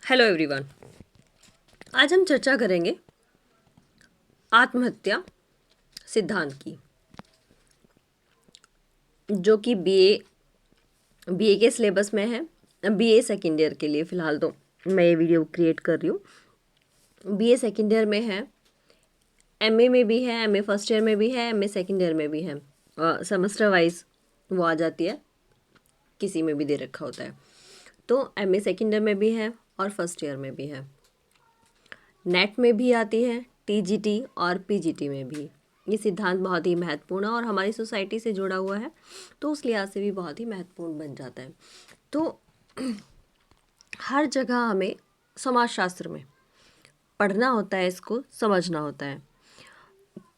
Hello everyone. आज हम चर्चा करेंगे आत्महत्या सिद्धांत की, जो कि बीए के सिलेबस में है। बीए सेकेंड ईयर के लिए फ़िलहाल तो मैं ये वीडियो क्रिएट कर रही हूँ। बीए सेकेंड ईयर में है, एमए में भी है, एमए फर्स्ट ईयर में भी है, एमए सेकेंड ईयर में भी है। सेमेस्टर वाइज वो आ जाती है, किसी में भी दे रखा होता है। तो एमए सेकेंड ईयर में भी है और फर्स्ट ईयर में भी है। नेट में भी आती है, टीजीटी और पीजीटी में भी। ये सिद्धांत बहुत ही महत्वपूर्ण है और हमारी सोसाइटी से जुड़ा हुआ है, तो उस लिहाज से भी बहुत ही महत्वपूर्ण बन जाता है। तो हर जगह हमें समाजशास्त्र में पढ़ना होता है, इसको समझना होता है।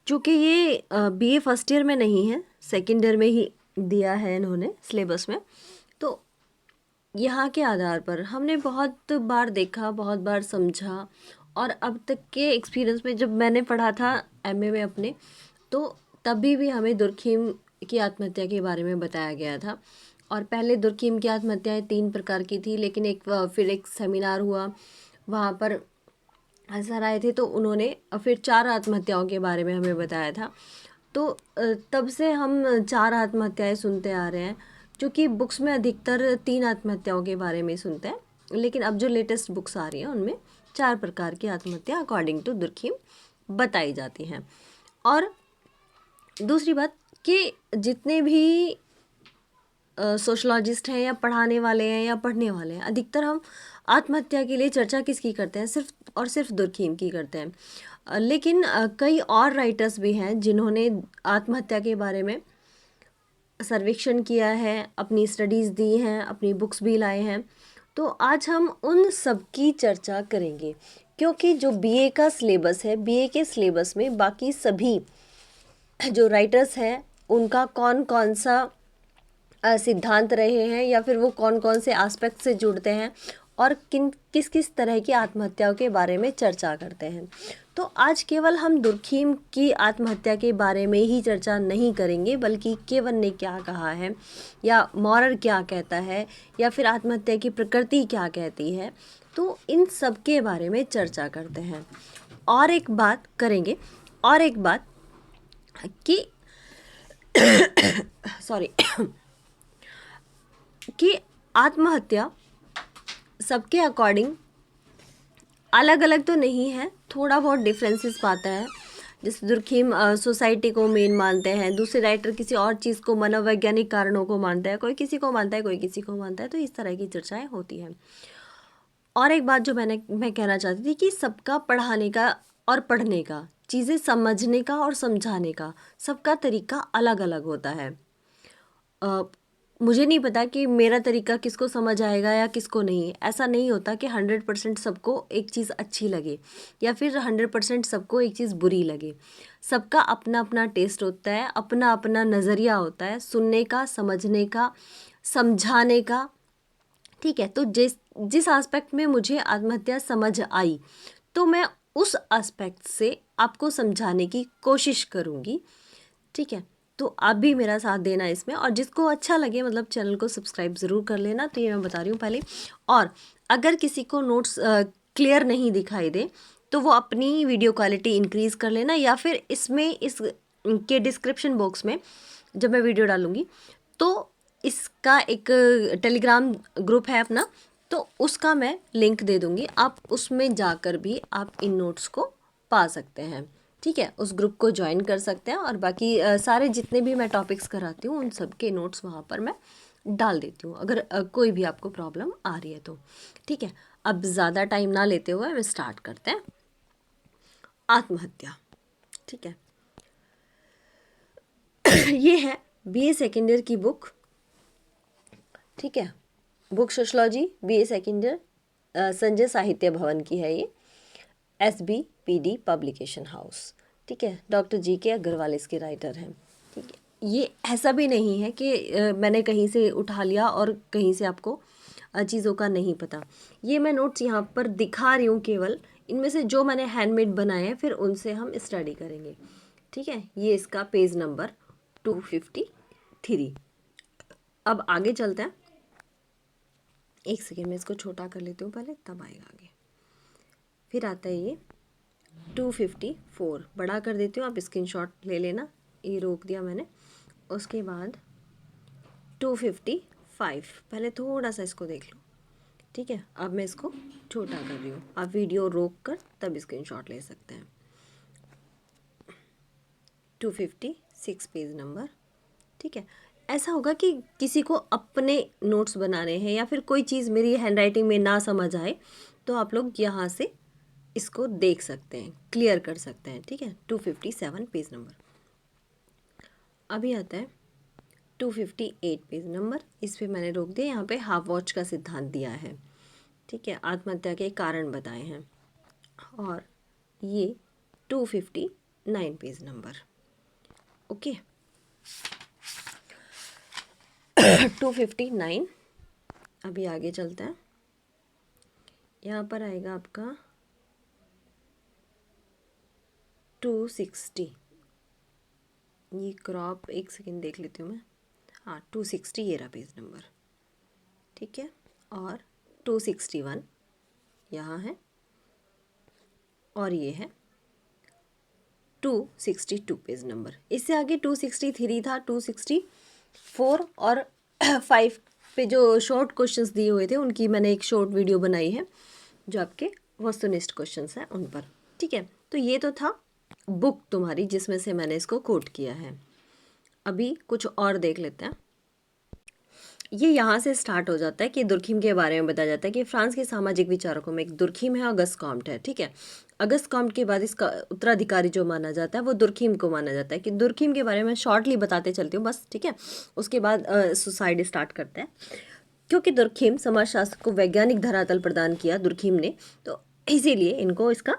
चूँकि ये बीए फर्स्ट ईयर में नहीं है, सेकेंड ईयर में ही दिया है इन्होंने सिलेबस में। तो यहाँ के आधार पर हमने बहुत बार देखा, बहुत बार समझा, और अब तक के एक्सपीरियंस में जब मैंने पढ़ा था एमए में अपने, तो तभी भी हमें दुर्खीम की आत्महत्या के बारे में बताया गया था। और पहले दुर्खीम की आत्महत्याएं 3 प्रकार की थी, लेकिन फिर एक सेमिनार हुआ, वहाँ पर सर आए थे, तो उन्होंने फिर 4 आत्महत्याओं के बारे में हमें बताया था। तो तब से हम 4 आत्महत्याएं सुनते आ रहे हैं, जो कि बुक्स में अधिकतर 3 आत्महत्याओं के बारे में सुनते हैं, लेकिन अब जो लेटेस्ट बुक्स आ रही हैं उनमें 4 प्रकार की आत्महत्या अकॉर्डिंग टू दुर्खीम बताई जाती हैं। और दूसरी बात कि जितने भी सोशलॉजिस्ट हैं या पढ़ाने वाले हैं या पढ़ने वाले हैं, अधिकतर हम आत्महत्या के लिए चर्चा किसकी करते हैं? सिर्फ और सिर्फ दुर्खीम की करते हैं। लेकिन कई और राइटर्स भी हैं जिन्होंने आत्महत्या के बारे में सर्वेक्षण किया है, अपनी स्टडीज़ दी हैं, अपनी बुक्स भी लाए हैं। तो आज हम उन सब की चर्चा करेंगे, क्योंकि जो बीए का सिलेबस है, बीए के सिलेबस में बाकी सभी जो राइटर्स हैं उनका कौन कौन सा सिद्धांत रहे हैं, या फिर वो कौन कौन से एस्पेक्ट से जुड़ते हैं, और किस किस तरह की आत्महत्याओं के बारे में चर्चा करते हैं। तो आज केवल हम दुर्खीम की आत्महत्या के बारे में ही चर्चा नहीं करेंगे, बल्कि केवन ने क्या कहा है, या मॉरर क्या कहता है, या फिर आत्महत्या की प्रकृति क्या कहती है, तो इन सब के बारे में चर्चा करते हैं। और एक बात करेंगे, और एक बात कि सॉरी कि आत्महत्या सबके अकॉर्डिंग अलग अलग तो नहीं है, थोड़ा बहुत डिफरेंसेस पाता है। जैसे दुर्खीम सोसाइटी को मेन मानते हैं, दूसरे राइटर किसी और चीज़ को, मनोवैज्ञानिक कारणों को मानता है, कोई किसी को मानता है, कोई किसी को मानता है, तो इस तरह की चर्चाएं होती हैं। और एक बात जो मैं कहना चाहती थी कि सबका पढ़ाने का और पढ़ने का, चीज़ें समझने का और समझाने का, सबका तरीका अलग अलग होता है। मुझे नहीं पता कि मेरा तरीका किसको समझ आएगा या किसको नहीं। ऐसा नहीं होता कि 100% सबको एक चीज़ अच्छी लगे, या फिर 100% सबको एक चीज़ बुरी लगे। सबका अपना अपना टेस्ट होता है, अपना अपना नज़रिया होता है सुनने का, समझने का, समझाने का। ठीक है, तो जिस जिस एस्पेक्ट में मुझे आत्महत्या समझ आई, तो मैं उस एस्पेक्ट से आपको समझाने की कोशिश करूँगी। ठीक है, तो आप भी मेरा साथ देना इसमें, और जिसको अच्छा लगे, मतलब चैनल को सब्सक्राइब ज़रूर कर लेना। तो ये मैं बता रही हूँ पहले। और अगर किसी को नोट्स क्लियर नहीं दिखाई दे, तो वो अपनी वीडियो क्वालिटी इंक्रीज़ कर लेना, या फिर इस के डिस्क्रिप्शन बॉक्स में जब मैं वीडियो डालूँगी, तो इसका एक टेलीग्राम ग्रुप है अपना, तो उसका मैं लिंक दे दूँगी। आप उसमें जाकर भी आप इन नोट्स को पा सकते हैं। ठीक है, उस ग्रुप को ज्वाइन कर सकते हैं, और बाकी सारे जितने भी मैं टॉपिक्स कराती हूँ उन सब के नोट्स वहाँ पर मैं डाल देती हूँ, अगर कोई भी आपको प्रॉब्लम आ रही है तो। ठीक है, अब ज़्यादा टाइम ना लेते हुए हम स्टार्ट करते हैं। आत्महत्या, ठीक है। ये है बीए सेकेंड ईयर की बुक। ठीक है, book sociology BA second year, Sanjay साहित्य भवन की है ये, SBPD पब्लिकेशन हाउस। ठीक है, डॉक्टर GK अग्रवाल इसके राइटर हैं। ठीक है, ये ऐसा भी नहीं है कि मैंने कहीं से उठा लिया और कहीं से आपको चीज़ों का नहीं पता। ये मैं नोट्स यहाँ पर दिखा रही हूँ केवल, इनमें से जो मैंने हैंडमेड बनाए हैं फिर उनसे हम स्टडी करेंगे। ठीक है, ये इसका पेज नंबर 253। अब आगे चलते हैं। एक सेकेंड में इसको छोटा कर लेती हूँ पहले, तब आएगा आगे। फिर आता है ये 254, बड़ा कर देती हूँ, आप स्क्रीनशॉट ले लेना, ये रोक दिया मैंने। उसके बाद 255, पहले थोड़ा सा इसको देख लो, ठीक है। अब मैं इसको छोटा कर रही हूँ, आप वीडियो रोक कर तब स्क्रीनशॉट ले सकते हैं। 256 पेज नंबर, ठीक है। ऐसा होगा कि किसी को अपने नोट्स बनाने हैं या फिर कोई चीज़ मेरी हैंडराइटिंग में ना समझ आए तो आप लोग यहाँ से इसको देख सकते हैं, क्लियर कर सकते हैं, ठीक है। 257 पेज नंबर। अभी आता है 258 पेज नंबर, इस पे मैंने रोक दिया। यहाँ पे हाफ वॉच का सिद्धांत दिया है, ठीक है, आत्महत्या के कारण बताए हैं। और ये 259 पेज नंबर, ओके। 259, अभी आगे चलते हैं। यहाँ पर आएगा आपका 260, ये क्रॉप, एक सेकेंड देख लेती हूँ मैं, हाँ 260 ये रहा पेज नंबर, ठीक है। और 261 यहाँ है, और ये है 262 पेज नंबर। इससे आगे 263 था, 264 और 5 पे जो शॉर्ट क्वेश्चंस दिए हुए थे उनकी मैंने एक शॉर्ट वीडियो बनाई है जो आपके वस्तुनिष्ठ क्वेश्चंस हैं उन पर, ठीक है। तो ये तो था बुक तुम्हारी जिसमें से मैंने इसको कोट किया है। अभी कुछ और देख लेते हैं। ये यहाँ से स्टार्ट हो जाता है कि दुर्खिम के बारे में बताया जाता है कि फ्रांस के सामाजिक विचारकों में एक दुर्खिम है, अगस्त कॉम्ट है, ठीक है। अगस्त कॉम्ट के बाद इसका उत्तराधिकारी जो माना जाता है वो दुर्खिम को माना जाता है। कि दुर्खिम के बारे में शॉर्टली बताते चलती हूँ बस, ठीक है। उसके बाद सुसाइड स्टार्ट करते हैं। क्योंकि दुर्खिम समाजशास्त्र को वैज्ञानिक धरातल प्रदान किया दुर्खिम ने, तो इसीलिए इनको इसका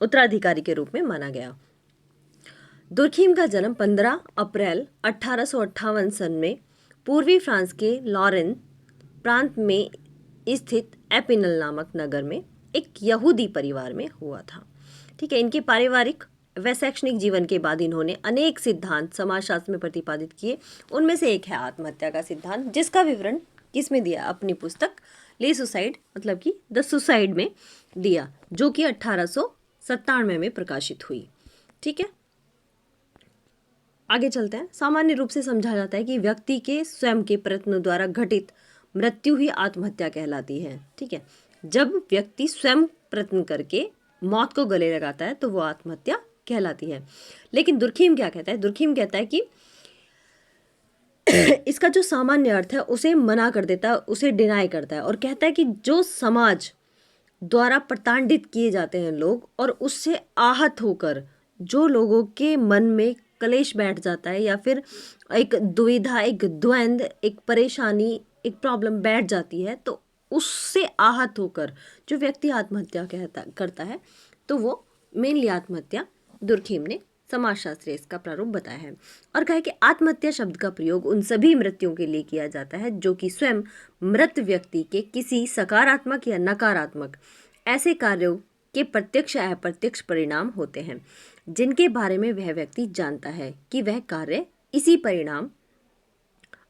उत्तराधिकारी के रूप में माना गया। दुर्खिम का जन्म 15 अप्रैल 1858 सन में पूर्वी फ्रांस के लॉरेन प्रांत में स्थित एपिनल नामक नगर में एक यहूदी परिवार में हुआ था, ठीक है। इनके पारिवारिक व शैक्षणिक जीवन के बाद इन्होंने अनेक सिद्धांत समाजशास्त्र में प्रतिपादित किए। उनमें से एक है आत्महत्या का सिद्धांत, जिसका विवरण किसमें दिया, अपनी पुस्तक ले सुसाइड मतलब कि द सुसाइड में दिया, जो कि 1897 में प्रकाशित हुई, ठीक है। आगे चलते हैं। सामान्य रूप से समझा जाता है कि व्यक्ति के स्वयं के प्रयत्नों द्वारा घटित मृत्यु ही आत्महत्या कहलाती है, ठीक है। जब व्यक्ति स्वयं प्रयत्न करके मौत को गले लगाता है तो वो आत्महत्या कहलाती है। लेकिन दुर्खिम क्या कहता है, दुर्खिम कहता है कि इसका जो सामान्य अर्थ है उसे मना कर देता है, उसे डिनाई करता है और कहता है कि जो समाज द्वारा प्रताड़ित किए जाते हैं लोग और उससे आहत होकर जो लोगों के मन में कलेश बैठ जाता है या फिर एक दुविधा, एक द्वंद्व, एक परेशानी, एक प्रॉब्लम बैठ जाती है, तो उससे आहत होकर जो व्यक्ति आत्महत्या करता है तो वो मेनली आत्महत्या दुर्खिम ने समाजशास्त्री इसका प्रारूप बताया है। और कहा कि आत्महत्या शब्द का प्रयोग उन सभी मृत्युओं के लिए किया जाता है जो कि स्वयं मृत व्यक्ति के किसी सकारात्मक या नकारात्मक ऐसे कार्यों के प्रत्यक्ष या अप्रत्यक्ष परिणाम होते हैं जिनके बारे में वह व्यक्ति जानता है कि वह कार्य इसी परिणाम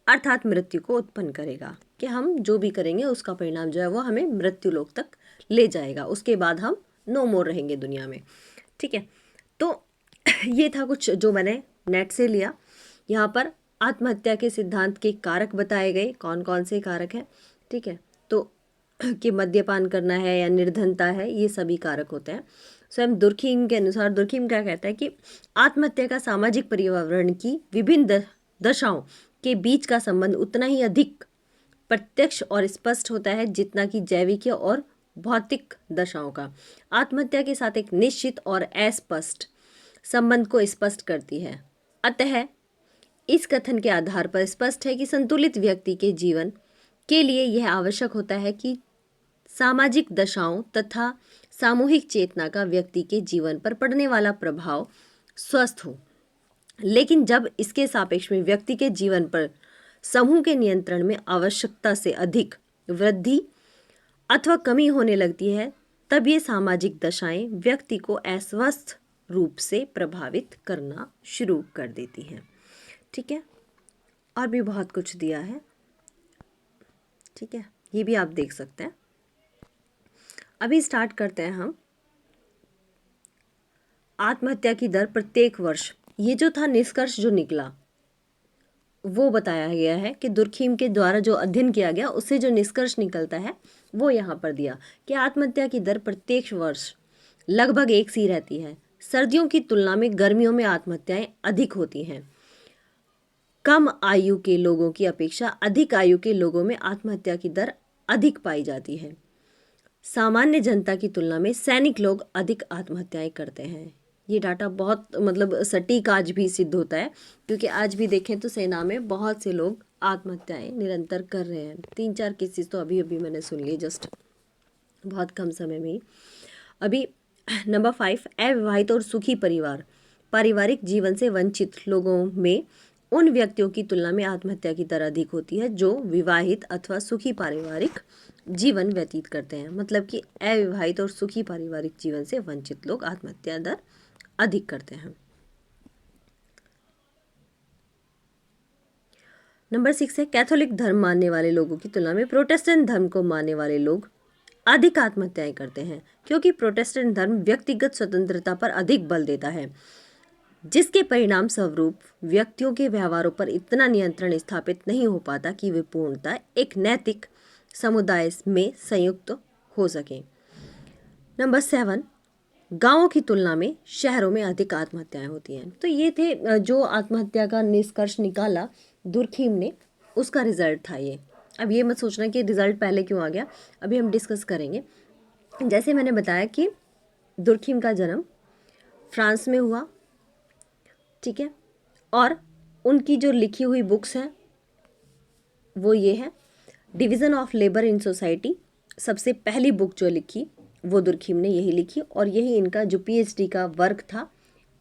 अर्थात मृत्यु को उत्पन्न करेगा, कि हम जो भी करेंगे उसका परिणाम जो है वो हमें मृत्यु लोक तक ले जाएगा, उसके बाद हम नो मोर रहेंगे दुनिया में, ठीक है। तो ये था कुछ जो मैंने नेट से लिया। यहाँ पर आत्महत्या के सिद्धांत के कारक बताए गए, कौन कौन से कारक हैं, ठीक है। तो कि मद्यपान करना है या निर्धनता है, ये सभी कारक होते हैं। स्वयं दुर्खिम के अनुसार दुर्खिम क्या कहता है कि आत्महत्या का सामाजिक पर्यावरण की विभिन्न दशाओं के बीच का संबंध उतना ही अधिक प्रत्यक्ष और स्पष्ट होता है जितना कि जैविक और भौतिक दशाओं का आत्महत्या के साथ एक निश्चित और अस्पष्ट संबंध को स्पष्ट करती है। अतः इस कथन के आधार पर स्पष्ट है कि संतुलित व्यक्ति के जीवन के लिए यह आवश्यक होता है कि सामाजिक दशाओं तथा सामूहिक चेतना का व्यक्ति के जीवन पर पड़ने वाला प्रभाव स्वस्थ हो। लेकिन जब इसके सापेक्ष में व्यक्ति के जीवन पर समूह के नियंत्रण में आवश्यकता से अधिक वृद्धि अथवा कमी होने लगती है, तब ये सामाजिक दशाएं व्यक्ति को अस्वस्थ रूप से प्रभावित करना शुरू कर देती हैं, ठीक है। और भी बहुत कुछ दिया है, ठीक है। ये भी आप देख सकते हैं। अभी स्टार्ट करते हैं हम आत्महत्या की दर प्रत्येक वर्ष। ये जो था निष्कर्ष जो निकला वो बताया गया है कि दुर्खीम के द्वारा जो अध्ययन किया गया उससे जो निष्कर्ष निकलता है वो यहाँ पर दिया कि आत्महत्या की दर प्रत्येक वर्ष लगभग एक सी रहती है। सर्दियों की तुलना में गर्मियों में आत्महत्याएं अधिक होती हैं। कम आयु के लोगों की अपेक्षा अधिक आयु के लोगों में आत्महत्या की दर अधिक पाई जाती है। सामान्य जनता की तुलना में सैनिक लोग अधिक आत्महत्याएं करते हैं। ये डाटा बहुत मतलब सटीक आज भी सिद्ध होता है, क्योंकि आज भी देखें तो सेना में बहुत से लोग आत्महत्याएं निरंतर कर रहे हैं। 3-4 केसेस तो अभी अभी मैंने सुन लिए जस्ट बहुत कम समय में ही। अभी नंबर 5, अविवाहित और सुखी परिवार। पारिवारिक जीवन से वंचित लोगों में उन व्यक्तियों की तुलना में आत्महत्या की दर अधिक होती है जो विवाहित अथवा सुखी पारिवारिक जीवन व्यतीत करते हैं। मतलब कि अविवाहित और सुखी पारिवारिक जीवन से वंचित लोग आत्महत्या दर अधिक करते हैं। नंबर 6 है कैथोलिक धर्म मानने वाले लोगों की तुलना में प्रोटेस्टेंट धर्म को मानने वाले लोग अधिक आत्महत्याएं करते हैं, क्योंकि प्रोटेस्टेंट धर्म व्यक्तिगत स्वतंत्रता पर अधिक बल देता है, जिसके परिणाम स्वरूप व्यक्तियों के व्यवहारों पर इतना नियंत्रण स्थापित नहीं हो पाता कि वे पूर्णतः एक नैतिक समुदाय में संयुक्त हो सकें। नंबर 7, गांवों की तुलना में शहरों में अधिक आत्महत्याएं होती हैं। तो ये थे जो आत्महत्या का निष्कर्ष निकाला दुर्खीम ने, उसका रिजल्ट था ये। अब ये मत सोचना कि रिजल्ट पहले क्यों आ गया, अभी हम डिस्कस करेंगे। जैसे मैंने बताया कि दुर्खीम का जन्म फ्रांस में हुआ, ठीक है, और उनकी जो लिखी हुई बुक्स हैं वो ये है division of labour in society. सबसे पहली बुक जो लिखी वो दुर्खीम ने यही लिखी, और यही इनका जो पीएचडी का वर्क था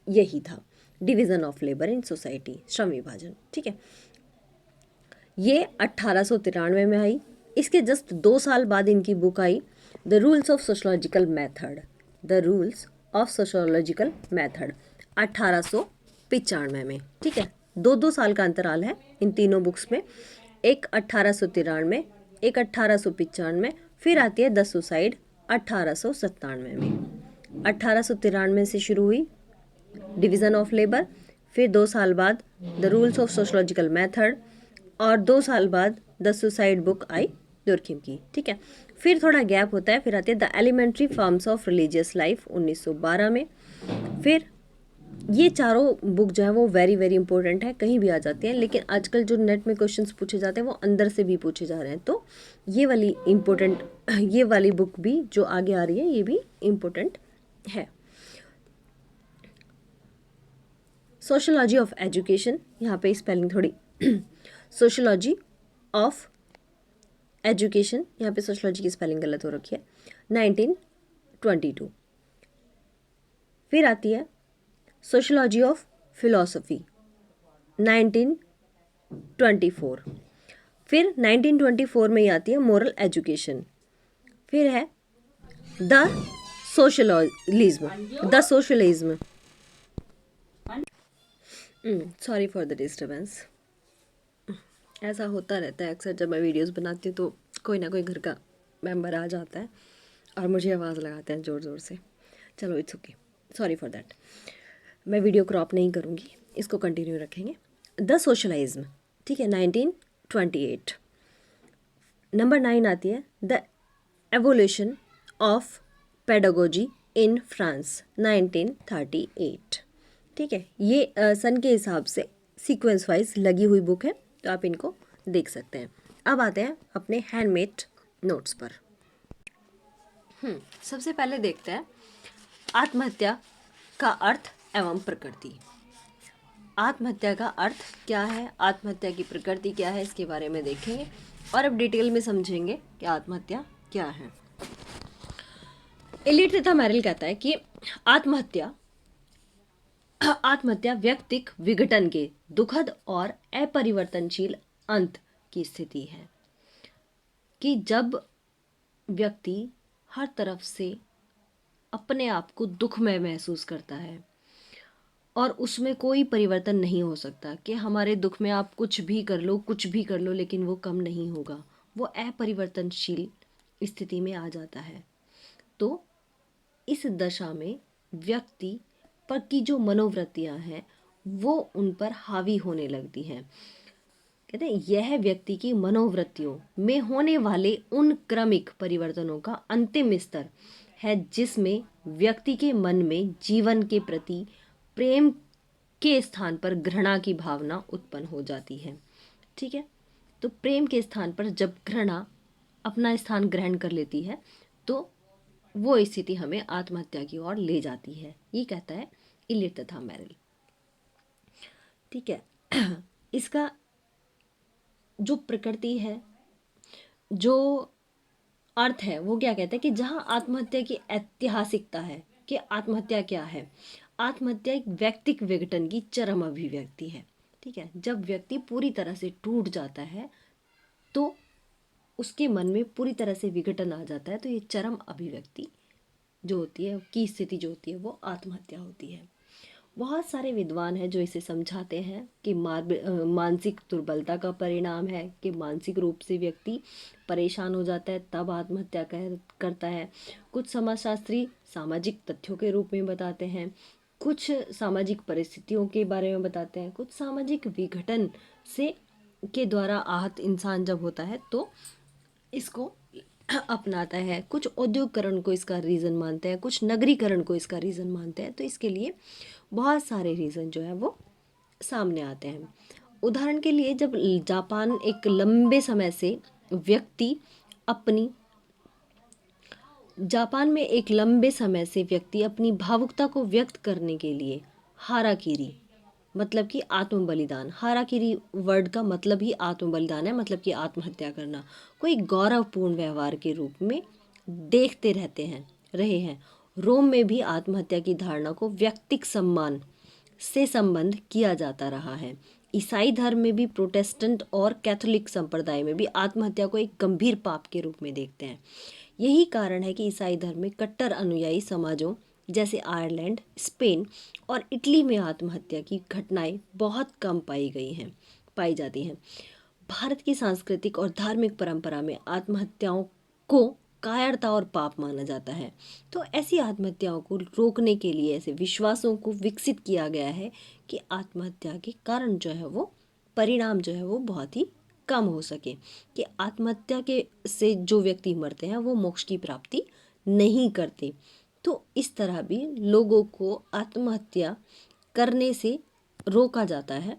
यही था, division of labour in society, श्रम विभाजन, ठीक है। ये 1893 में आई। इसके जस्ट 2 साल बाद इनकी book I the rules of sociological method, the rules of sociological method 1895 में, ठीक है। 2-2 साल का अंतराल है इन तीनों बुक्स में, एक 1893, एक 1895, फिर आती है द सुसाइड 1897 में। 1893 से शुरू हुई डिवीज़न ऑफ लेबर, फिर 2 साल बाद the rules of sociological method, और 2 साल बाद the suicide book I Durkheim की, ठीक है। फिर थोड़ा गैप होता है, फिर आती है the elementary forms of religious life 1912 में। फिर ये चारों बुक जो है वो वेरी वेरी इंपॉर्टेंट है, कहीं भी आ जाती हैं, लेकिन आजकल जो नेट में क्वेश्चंस पूछे जाते हैं वो अंदर से भी पूछे जा रहे हैं, तो ये वाली इम्पोर्टेंट, ये वाली बुक भी जो आगे आ रही है ये भी इम्पोर्टेंट है। सोशोलॉजी ऑफ एजुकेशन, यहाँ पे स्पेलिंग थोड़ी सोशोलॉजी ऑफ एजुकेशन, यहाँ पे सोशोलॉजी की स्पेलिंग गलत हो रखी है, 1922। फिर आती है सोशोलॉजी ऑफ फिलॉसफी 1924। फिर 1924 में ही आती है मोरल एजुकेशन। फिर है the socialism, the socialism, sorry for the disturbance, ऐसा होता रहता है अक्सर जब मैं वीडियोस बनाती हूँ तो कोई ना कोई घर का मेंबर आ जाता है और मुझे आवाज़ लगाते हैं ज़ोर ज़ोर से। चलो it's okay, sorry for that. मैं वीडियो क्रॉप नहीं करूँगी, इसको कंटिन्यू रखेंगे। द सोशलिज्म, ठीक है, 1928। नंबर 9 आती है the evolution of pedagogy in France 1938, ठीक है। ये सन के हिसाब से सीक्वेंस वाइज लगी हुई बुक है, तो आप इनको देख सकते हैं। अब आते हैं अपने हैंडमेड नोट्स पर। सबसे पहले देखते हैं आत्महत्या का अर्थ एवं प्रकृति। आत्महत्या का अर्थ क्या है, आत्महत्या की प्रकृति क्या है, इसके बारे में देखेंगे और अब डिटेल में समझेंगे कि आत्महत्या क्या है। एलिट तथा मेरिल कहता है कि आत्महत्या व्यक्तिक विघटन के दुखद और अपरिवर्तनशील अंत की स्थिति है, कि जब व्यक्ति हर तरफ से अपने आप को दुखमय महसूस करता है और उसमें कोई परिवर्तन नहीं हो सकता, कि हमारे दुख में आप कुछ भी कर लो लेकिन वो कम नहीं होगा, वो अपरिवर्तनशील स्थिति में आ जाता है। तो इस दशा में व्यक्ति पर की जो मनोवृत्तियां हैं वो उन पर हावी होने लगती हैं। कहते हैं यह व्यक्ति की मनोवृत्तियों में होने वाले उन क्रमिक परिवर्तनों का अंतिम स्तर है जिसमें व्यक्ति के मन में जीवन के प्रति प्रेम के स्थान पर घृणा की भावना उत्पन्न हो जाती है। ठीक है, तो प्रेम के स्थान पर जब घृणा अपना स्थान ग्रहण कर लेती है तो वो स्थिति हमें आत्महत्या की ओर ले जाती है, ये कहता है इलियट तथा मेरिल। ठीक है, इसका जो प्रकृति है, जो अर्थ है, वो क्या कहता है कि जहाँ आत्महत्या की ऐतिहासिकता है कि आत्महत्या क्या है। आत्महत्या एक व्यक्तिक विघटन की चरम अभिव्यक्ति है। ठीक है, जब व्यक्ति पूरी तरह से टूट जाता है तो उसके मन में पूरी तरह से विघटन आ जाता है, तो ये चरम अभिव्यक्ति जो होती है की स्थिति जो होती है वो आत्महत्या होती है। बहुत सारे विद्वान हैं जो इसे समझाते हैं कि मानसिक दुर्बलता का परिणाम है, कि मानसिक रूप से व्यक्ति परेशान हो जाता है तब आत्महत्या करता है। कुछ समाजशास्त्री सामाजिक तथ्यों के रूप में बताते हैं, कुछ सामाजिक परिस्थितियों के बारे में बताते हैं, कुछ सामाजिक विघटन से के द्वारा आहत इंसान जब होता है तो इसको अपनाता है। कुछ औद्योगिकरण को इसका रीज़न मानते हैं, कुछ नगरीकरण को इसका रीज़न मानते हैं। तो इसके लिए बहुत सारे रीज़न जो है वो सामने आते हैं। उदाहरण के लिए जब जापान एक लंबे समय से व्यक्ति अपनी जापान में एक लंबे समय से व्यक्ति अपनी भावुकता को व्यक्त करने के लिए हाराकिरी मतलब कि आत्म बलिदान, हाराकिरी वर्ड का मतलब ही आत्म बलिदान है, मतलब कि आत्महत्या करना, कोई गौरवपूर्ण व्यवहार के रूप में देखते रहे हैं। रोम में भी आत्महत्या की धारणा को व्यक्तिक सम्मान से संबंध किया जाता रहा है। ईसाई धर्म में भी, प्रोटेस्टेंट और कैथोलिक संप्रदाय में भी आत्महत्या को एक गंभीर पाप के रूप में देखते हैं। यही कारण है कि ईसाई धर्म में कट्टर अनुयायी समाजों जैसे आयरलैंड, स्पेन और इटली में आत्महत्या की घटनाएं बहुत कम पाई जाती हैं। भारत की सांस्कृतिक और धार्मिक परंपरा में आत्महत्याओं को कायरता और पाप माना जाता है। तो ऐसी आत्महत्याओं को रोकने के लिए ऐसे विश्वासों को विकसित किया गया है कि आत्महत्या के कारण जो है वो परिणाम जो है वो बहुत ही कम हो सके, कि आत्महत्या के से जो व्यक्ति मरते हैं वो मोक्ष की प्राप्ति नहीं करते। तो इस तरह भी लोगों को आत्महत्या करने से रोका जाता है।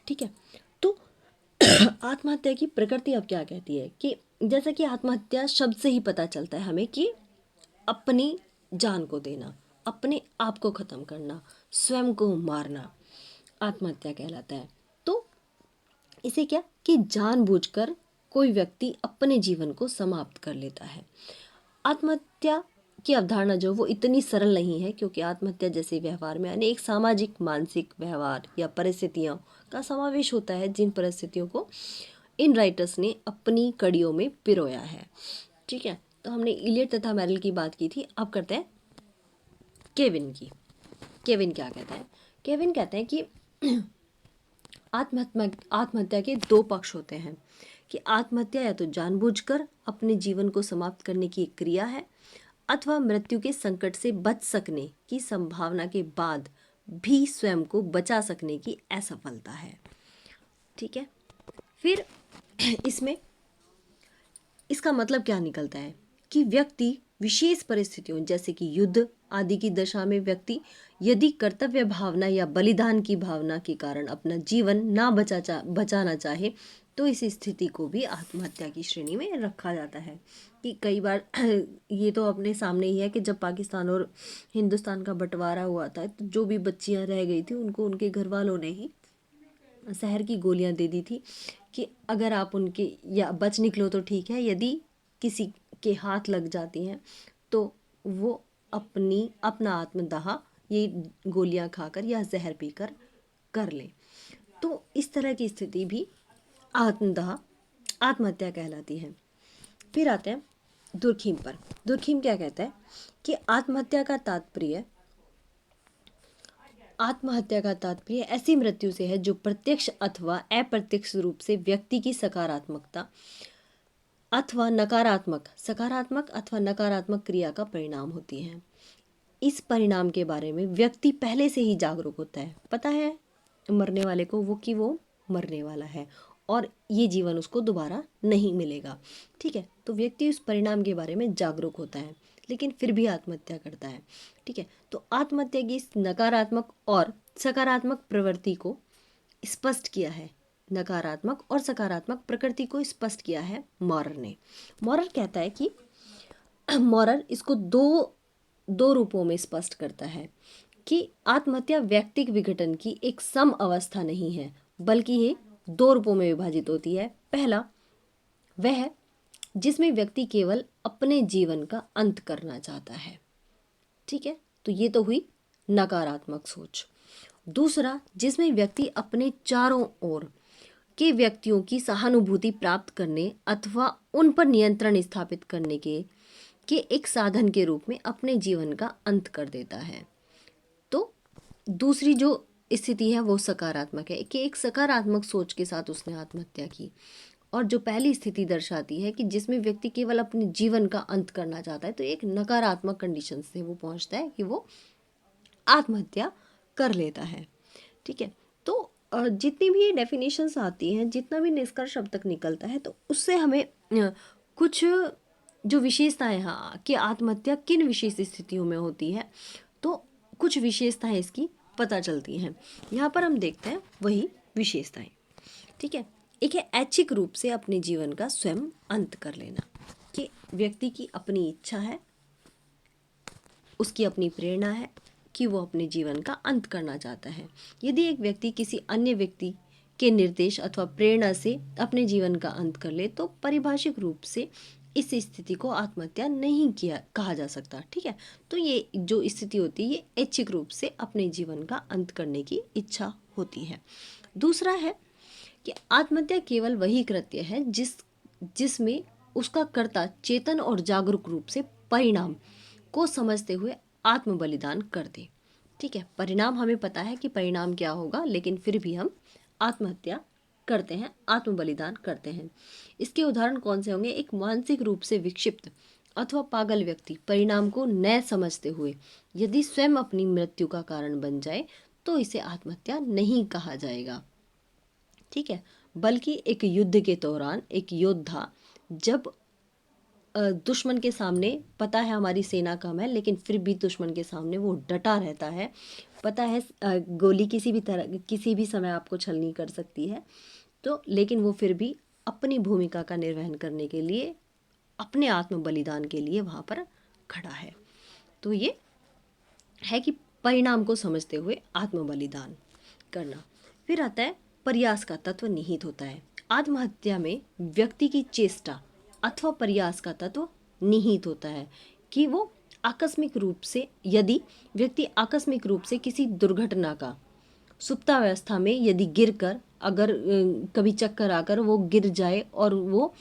ठीक है, तो आत्महत्या की प्रकृति अब क्या कहती है कि जैसा कि आत्महत्या शब्द से ही पता चलता है हमें कि अपनी जान को देना, अपने आप को ख़त्म करना, स्वयं को मारना आत्महत्या कहलाता है। तो इसे क्या कि जानबूझकर कोई व्यक्ति अपने जीवन को समाप्त कर लेता है। आत्महत्या की अवधारणा जो वो इतनी सरल नहीं है, क्योंकि आत्महत्या जैसे व्यवहार में अनेक सामाजिक, मानसिक व्यवहार या परिस्थितियों का समावेश होता है, जिन परिस्थितियों को इन राइटर्स ने अपनी कड़ियों में पिरोया है। ठीक है, तो हमने इलियट तथा मेरिल की बात की थी, अब करते हैं केविन की। केविन क्या कहता है? केविन कहते हैं कि आत्महत्या के दो पक्ष होते हैं, कि आत्महत्या या तो जानबूझकर अपने जीवन को समाप्त करने की एक क्रिया है, अथवा मृत्यु के संकट से बच सकने की संभावना के बाद भी स्वयं को बचा सकने की असफलता है। ठीक है, फिर इसमें इसका मतलब क्या निकलता है कि व्यक्ति विशेष परिस्थितियों जैसे कि युद्ध आदि की दशा में व्यक्ति यदि कर्तव्य भावना या बलिदान की भावना के कारण अपना जीवन ना बचाना चाहे तो इस स्थिति को भी आत्महत्या की श्रेणी में रखा जाता है। कि कई बार ये तो अपने सामने ही है कि जब पाकिस्तान और हिंदुस्तान का बंटवारा हुआ था तो जो भी बच्चियां रह गई थी उनको उनके घर वालों ने ही जहर की गोलियां दे दी थी कि अगर आप उनके या बच निकलो तो ठीक है, यदि किसी के हाथ लग जाती हैं तो वो अपना आत्मदाह ये गोलियां खाकर या जहर पीकर कर ले। तो इस तरह की स्थिति भी आत्महत्या कहलाती है। फिर आते हैं दुर्खीम पर। दुर्खीम क्या कहता है कि आत्महत्या का तात्पर्य आत्महत्या का तात्पर्य ऐसी मृत्यु से है जो प्रत्यक्ष अथवा अप्रत्यक्ष रूप से व्यक्ति की सकारात्मकता अथवा नकारात्मक सकारात्मक अथवा नकारात्मक क्रिया का परिणाम होती है। इस परिणाम के बारे में व्यक्ति पहले से ही जागरूक होता है, पता है मरने वाले को वो कि वो मरने वाला है और ये जीवन उसको दोबारा नहीं मिलेगा। ठीक है, तो व्यक्ति उस परिणाम के बारे में जागरूक होता है लेकिन फिर भी आत्महत्या करता है। ठीक है, तो आत्महत्या की इस नकारात्मक और सकारात्मक प्रवृत्ति को स्पष्ट किया है, नकारात्मक और सकारात्मक प्रकृति को स्पष्ट किया है मॉरर ने। मॉरर कहता है कि मॉरर इसको दो रूपों में स्पष्ट करता है कि आत्महत्या व्यक्तिक विघटन की एक सम अवस्था नहीं है बल्कि ये दो रूपों में विभाजित होती है। पहला वह है जिसमें व्यक्ति केवल अपने जीवन का अंत करना चाहता है। ठीक है, तो ये तो हुई नकारात्मक सोच। दूसरा, जिसमें व्यक्ति अपने चारों ओर के व्यक्तियों की सहानुभूति प्राप्त करने अथवा उन पर नियंत्रण स्थापित करने के एक साधन के रूप में अपने जीवन का अंत कर देता है। तो दूसरी जो स्थिति है वो सकारात्मक है कि एक सकारात्मक सोच के साथ उसने आत्महत्या की, और जो पहली स्थिति दर्शाती है कि जिसमें व्यक्ति केवल अपने जीवन का अंत करना चाहता है, तो एक नकारात्मक कंडीशन से वो पहुंचता है कि वो आत्महत्या कर लेता है। ठीक है, तो जितनी भी डेफिनेशंस आती हैं, जितना भी निष्कर्ष अब तक निकलता है, तो उससे हमें कुछ जो विशेषताएं, हाँ कि आत्महत्या किन विशेष स्थितियों में होती है, तो कुछ विशेषताएं इसकी पता चलती हैं। यहाँ पर हम देखते हैं वही विशेषताएं। ठीक है, एक है ऐच्छिक रूप से अपने जीवन का स्वयं अंत कर लेना, कि व्यक्ति की अपनी इच्छा है, उसकी अपनी प्रेरणा है कि वो अपने जीवन का अंत करना चाहता है। यदि एक व्यक्ति किसी अन्य व्यक्ति के निर्देश अथवा प्रेरणा से अपने जीवन का अंत कर ले तो पारिभाषिक रूप से इस स्थिति को आत्महत्या नहीं किया कहा जा सकता। ठीक है, तो ये जो स्थिति होती है ये ऐच्छिक रूप से अपने जीवन का अंत करने की इच्छा होती है। दूसरा है कि आत्महत्या केवल वही कृत्य है जिसमें उसका कर्ता चेतन और जागरूक रूप से परिणाम को समझते हुए आत्म बलिदान कर दे। ठीक है, परिणाम हमें पता है कि परिणाम क्या होगा, लेकिन फिर भी हम आत्महत्या करते हैं, आत्म बलिदान करते हैं। इसके उदाहरण कौन से होंगे? एक मानसिक रूप से विक्षिप्त अथवा पागल व्यक्ति परिणाम को न समझते हुए यदि स्वयं अपनी मृत्यु का कारण बन जाए तो इसे आत्महत्या नहीं कहा जाएगा। ठीक है, बल्कि एक युद्ध के दौरान एक योद्धा जब दुश्मन के सामने, पता है हमारी सेना कम है लेकिन फिर भी दुश्मन के सामने वो डटा रहता है, पता है गोली किसी भी तरह किसी भी समय आपको छलनी कर सकती है, तो लेकिन वो फिर भी अपनी भूमिका का निर्वहन करने के लिए, अपने आत्म बलिदान के लिए वहाँ पर खड़ा है। तो ये है कि परिणाम को समझते हुए आत्म बलिदान करना। फिर आता है प्रयास का तत्व निहित होता है। आत्महत्या में व्यक्ति की चेष्टा अथवा प्रयास का तत्व निहित होता है कि वो आकस्मिक रूप से, यदि व्यक्ति आकस्मिक रूप से किसी दुर्घटना का सुप्तावस्था में यदि गिरकर, अगर कभी चक्कर आकर वो गिर जाए और वो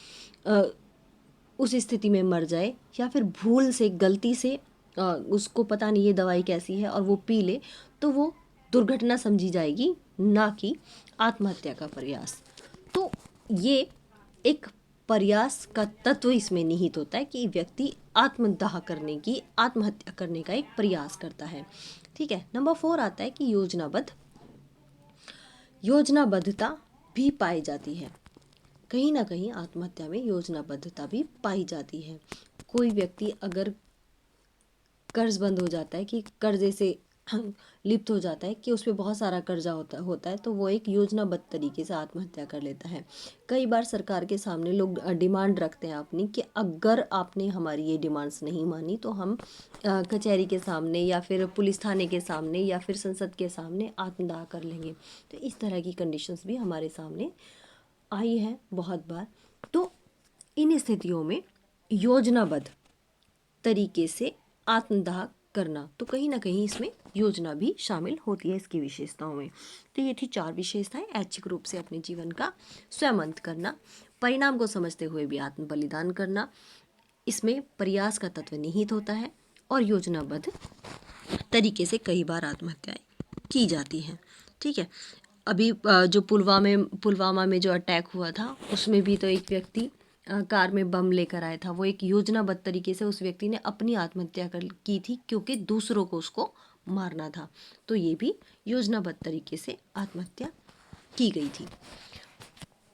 उस स्थिति में मर जाए, या फिर भूल से गलती से उसको पता नहीं ये दवाई कैसी है और वो पी ले, तो वो दुर्घटना समझी जाएगी, ना कि आत्महत्या का प्रयास। तो ये एक प्रयास का तत्व इसमें निहित होता है कि व्यक्ति आत्मदाह करने की, आत्महत्या करने का एक प्रयास करता है। ठीक है, नंबर 4 आता है कि योजनाबद्धता भी पाई जाती है। कहीं ना कहीं आत्महत्या में योजनाबद्धता भी पाई जाती है। कोई व्यक्ति अगर कर्जबंद हो जाता है, कि कर्जे से लिप्त हो जाता है, कि उस पर बहुत सारा कर्जा होता है, तो वो एक योजनाबद्ध तरीके से आत्महत्या कर लेता है। कई बार सरकार के सामने लोग डिमांड रखते हैं अपनी, कि अगर आपने हमारी ये डिमांड्स नहीं मानी तो हम कचहरी के सामने या फिर पुलिस थाने के सामने या फिर संसद के सामने आत्मदाह कर लेंगे। तो इस तरह की कंडीशंस भी हमारे सामने आई है बहुत बार। तो इन स्थितियों में योजनाबद्ध तरीके से आत्मदाह करना, तो कहीं ना कहीं इसमें योजना भी शामिल होती है इसकी विशेषताओं में। तो ये थी 4 विशेषताएं। ऐच्छिक रूप से अपने जीवन का स्वयं अंत करना, परिणाम को समझते हुए भी आत्म बलिदान करना, इसमें प्रयास का तत्व निहित होता है, और योजनाबद्ध तरीके से कई बार आत्महत्याएं की जाती हैं। ठीक है, अभी जो पुलवामा में जो अटैक हुआ था उसमें भी तो एक व्यक्ति कार में बम लेकर आया था। वो एक योजनाबद्ध तरीके से उस व्यक्ति ने अपनी आत्महत्या कर की थी क्योंकि दूसरों को उसको मारना था। तो ये भी योजनाबद्ध तरीके से आत्महत्या की गई थी।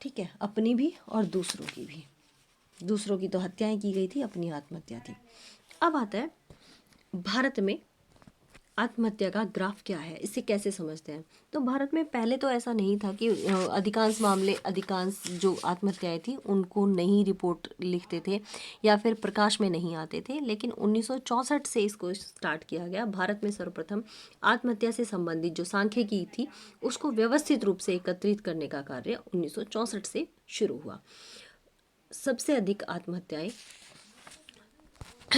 ठीक है, अपनी भी और दूसरों की भी। दूसरों की तो हत्याएं की गई थी, अपनी आत्महत्या थी। अब आता है भारत में आत्महत्या का ग्राफ क्या है, इसे कैसे समझते हैं। तो भारत में पहले तो ऐसा नहीं था कि अधिकांश जो आत्महत्याएं थी उनको नहीं रिपोर्ट लिखते थे या फिर प्रकाश में नहीं आते थे। लेकिन 1964 से इसको स्टार्ट किया गया। भारत में सर्वप्रथम आत्महत्या से संबंधित जो सांख्यिकी थी उसको व्यवस्थित रूप से एकत्रित करने का कार्य 1964 से शुरू हुआ। सबसे अधिक आत्महत्याएं